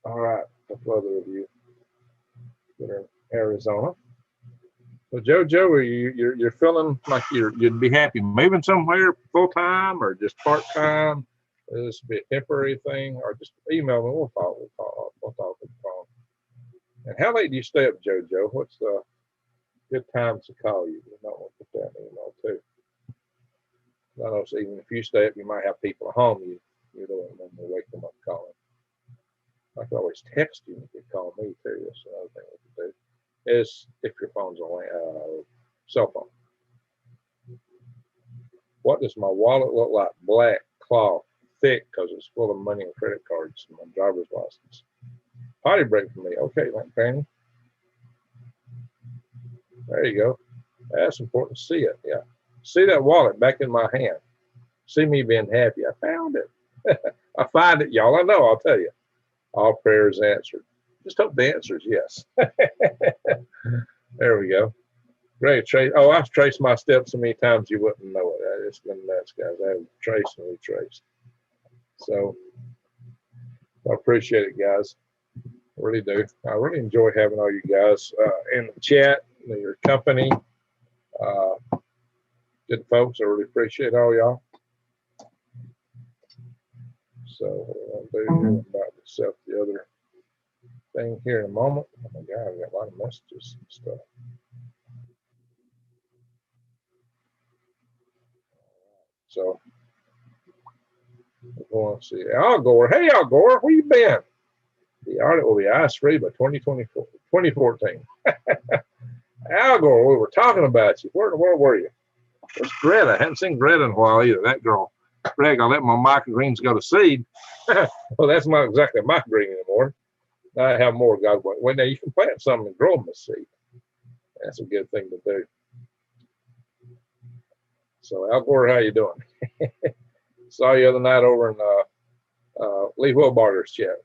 All right, a couple other of you that are in Arizona. So JoJo, you're feeling like you'd be happy moving somewhere full time or just part time? This be a temporary thing, or just email me. We'll talk with the phone. And how late do you stay up, JoJo? What's the good times to call you? You might want to put that in email too. I know, so even if you stay up, you might have people at home. You don't want to wake them up calling. I can always text you. You can call me too. That's another thing we can do. Is if your phone's on cell phone. What does my wallet look like? Black cloth, thick because it's full of money and credit cards and my driver's license. Potty break for me. Okay, like Fanny. There you go. That's important to see it. Yeah. See that wallet back in my hand. See me being happy. I found it. I find it, y'all. I know, I'll tell you. All prayers answered. Just hope the answer is yes. There we go. Great, Trace. Oh, I've traced my steps so many times you wouldn't know it. It's been nuts, guys. I have traced and retraced. So I appreciate it, guys. I really do. I really enjoy having all you guys in the chat, your company. Good folks. I really appreciate all y'all. So I'll do about myself the other thing here in a moment. Oh my God, I've got a lot of messages and stuff. So we're going to see Al Gore. Hey, Al Gore, where you been? The audit will be ice-free by 2014. Al Gore, we were talking about you. Where were you? Where's Greta? I haven't seen Greta in a while either. That girl. Greg, I let my microgreens go to seed. Well, that's not exactly a microgreen anymore. Now I have more. God, well, now you can plant something and grow them as seed. That's a good thing to do. So, Al Gore, how you doing? Saw you the other night over in Lee Wilbarger's chat.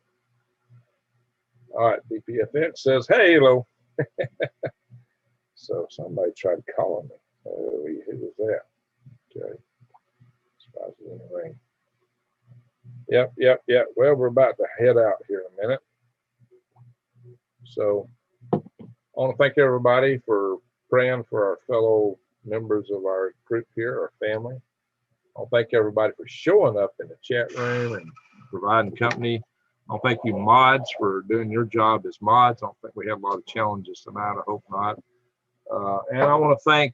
All right, DPFX says, hey, hello. So somebody tried calling me. Who was that? Okay. In the ring. Yep. Well, we're about to head out here in a minute. So I want to thank everybody for praying for our fellow members of our group here, our family. I want to thank everybody for showing up in the chat room and providing company. I want to thank you mods for doing your job as mods. I don't think we have a lot of challenges tonight. I hope not. And I want to thank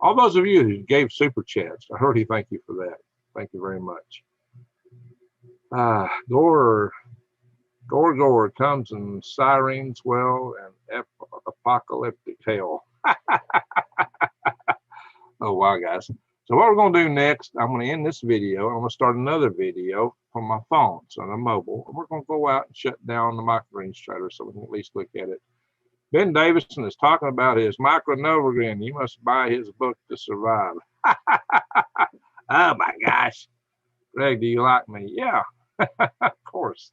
all those of you who gave super chats. I heard you. Thank you for that. Thank you very much. Gore comes in sirens, well, and apocalyptic hail. Oh, wow, guys. So what we're going to do next, I'm going to end this video. I'm going to start another video from my phone, so on a mobile. We're going to go out and shut down the microgreens trader so we can at least look at it. Ben Davison is talking about his micro Novogrin. You must buy his book to survive. Oh my gosh. Greg, do you like me? Yeah, of course.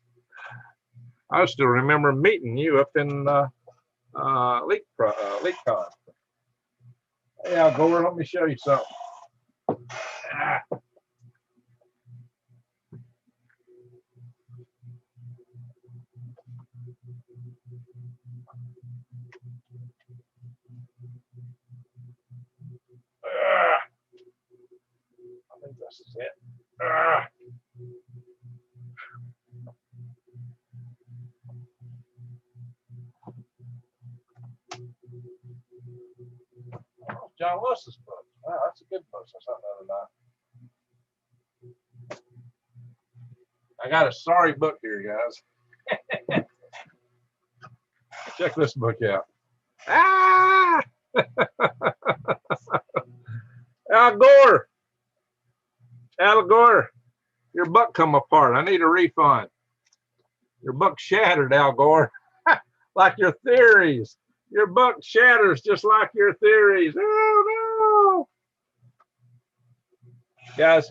I still remember meeting you up in LeakCon. Hey, Al Gore, let me show you something. I think this is it. John Lewis's book. Wow, that's a good book. I saw that the other night. I got a sorry book here, guys. Check this book out. Ah! Al Gore. Al Gore, your book come apart. I need a refund. Your book shattered, Al Gore. Like your theories. Your book shatters just like your theories. Oh, no. Guys,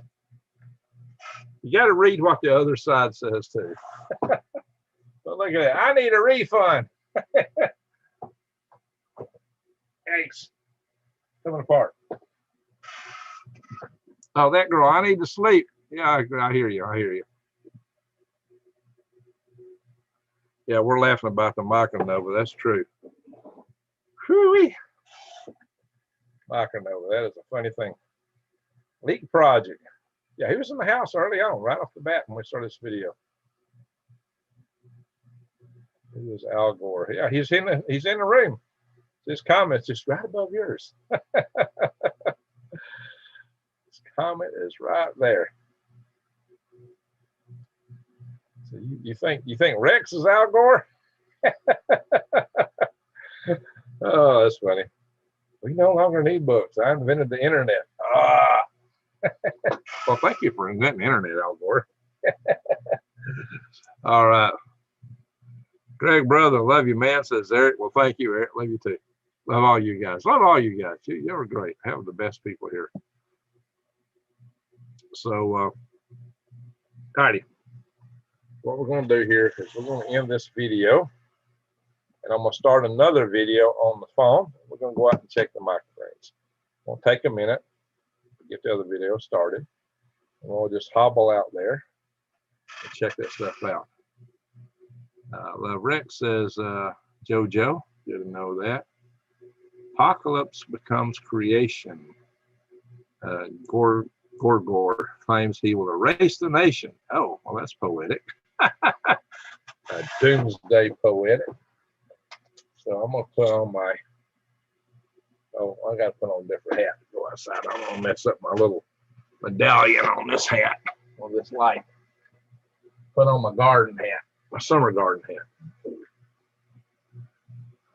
you got to read what the other side says, too. But look at that. I need a refund. Thanks. Coming apart. Oh, that girl, I need to sleep. Yeah, I hear you. I hear you. Yeah, we're laughing about the micronova. That's true. Whew-wee. Micronova, that is a funny thing. Leak project. Yeah, he was in the house early on, right off the bat when we started this video. It was Al Gore. Yeah, he's in the room. His comment's just right above yours. His comment is right there. So you think Rex is Al Gore? Oh, that's funny. We no longer need books. I invented the internet. Ah, Well, thank you for inventing the internet, Algor. All right. Greg, brother, love you, man, says Eric. Well, thank you, Eric. Love you too. Love all you guys. Love all you guys. You're great. Have the best people here. So, alrighty. What we're going to do here is we're going to end this video, and I'm going to start another video on the phone. We're going to go out and check the microphones. We'll take a minute to get the other video started, and we'll just hobble out there and check that stuff out. Love Rex says, JoJo, good to know that. Apocalypse becomes creation. Gorgor claims he will erase the nation. Oh, well, that's poetic. Doomsday poetic. So I'm going to put on my, I got to put on a different hat to go outside. I'm going to mess up my little medallion on this hat, on this light. Put on my garden hat, my summer garden hat.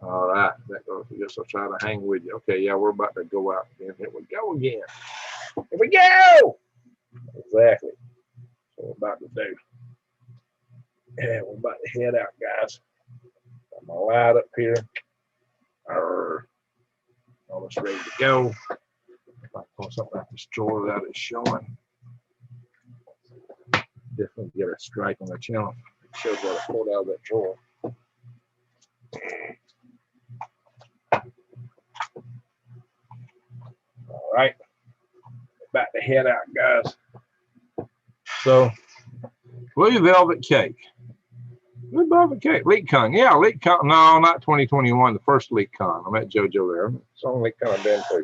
All right, I guess I'll try to hang with you. Okay, yeah, we're about to go out again. Here we go again. Here we go! Exactly. What we're about to do. Yeah, we're about to head out, guys. Got my light up here. Almost ready to go. If I pull something out this drawer that is showing. Definitely get a strike on the channel. It shows what I pulled out of that drawer. All right. About to head out, guys. So, Blue Velvet Cake. Blue Velvet Cake. LeakCon. Yeah, LeakCon. No, not 2021. The first LeakCon. I met JoJo there. It's the only LeakCon I've been to.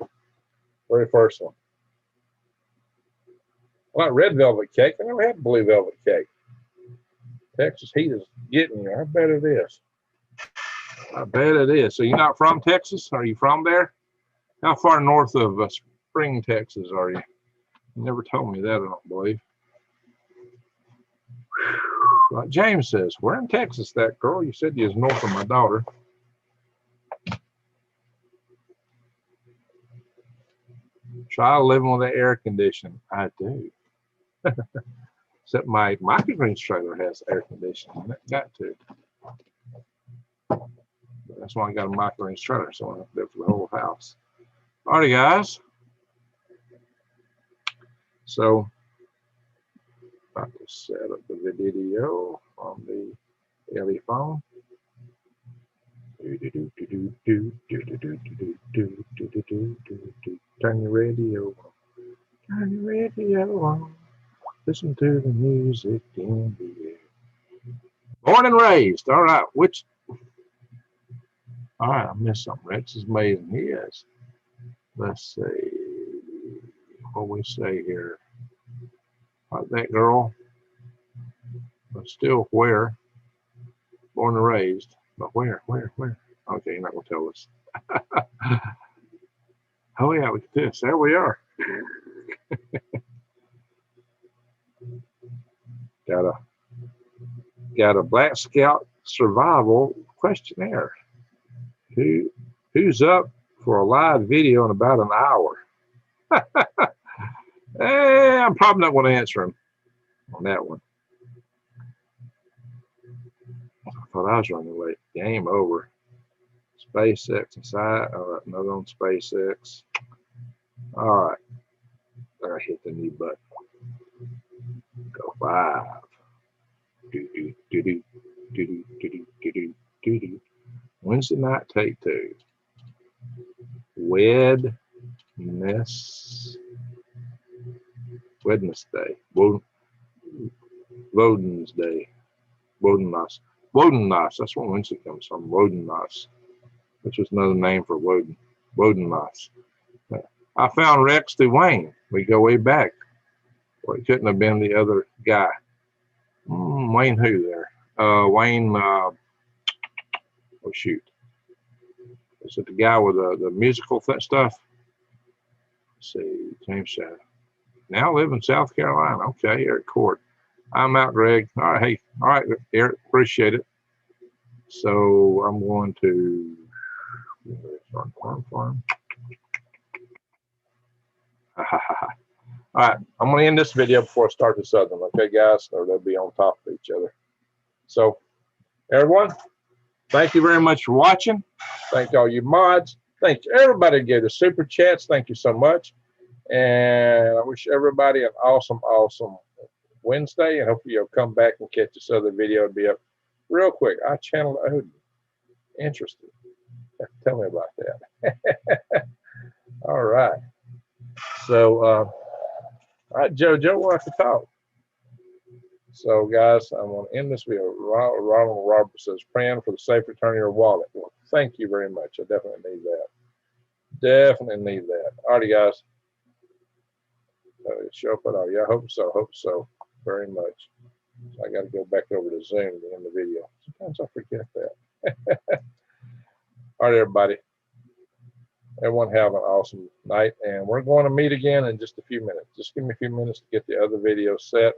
Very first one. I like red velvet cake. I never had blue velvet cake. Texas heat is getting you. I bet it is. I bet it is. So you're not from Texas? Are you from there? How far north of Spring, Texas are you? You never told me that, I don't believe. Like James says, where in Texas that girl? You said you was north of my daughter. Try living with the air conditioning. I do. Except my microgreens trailer has air conditioning. Got to. But that's why I got a microgreens trailer, so I have to do it for the whole house. Alrighty, guys. So, about to set up the video on the LE phone. Turn your radio on. Turn your radio on. Listen to the music in the air. Born and raised. All right. All right. I missed something. Rex is amazing. He is. Let's see. What we say here. Like that girl. But still where? Born and raised. But where? Okay, you're not going to tell us. Oh, yeah, look at this. There we are. Got a Black Scout survival questionnaire. Who's up for a live video in about an hour? I'm probably not going to answer him on that one. I thought I was running late. Game over. SpaceX inside. All right, another on SpaceX. All right. I hit the new button. Go 5. Wednesday night, take 2. Wednesday. Wodennas. That's where Wednesday comes from. Wodennas, which is another name for Woden. Wodennas. I found Rex through Wayne. We go way back. Well, it couldn't have been the other guy. Wayne who there? Wayne, oh shoot. Is it the guy with the musical stuff? Let's see, James Shadow. Now live in South Carolina. Okay, Eric Court. I'm out, Greg. All right, hey, all right, Eric, appreciate it. So I'm going to farm. All right, I'm going to end this video before I start this other one, okay, guys? Or they'll be on top of each other. So, everyone, thank you very much for watching. Thank all you mods. Thank you, everybody who gave the super chats. Thank you so much. And I wish everybody an awesome, awesome Wednesday. And hopefully you'll come back and catch this other video. It'll be up real quick. I channeled Odin. Interesting. Tell me about that. All right. So, all right, JoJo, we'll have to talk. So, guys, I'm going to end this video. Ronald Roberts says, praying for the safe return of your wallet. Well, thank you very much. I definitely need that. Definitely need that. All righty, guys. Show up at all. Yeah, I hope so. Hope so. Very much. So I got to go back over to Zoom to end the video. Sometimes I forget that. All right, everybody. Everyone have an awesome night. And we're going to meet again in just a few minutes. Just give me a few minutes to get the other video set.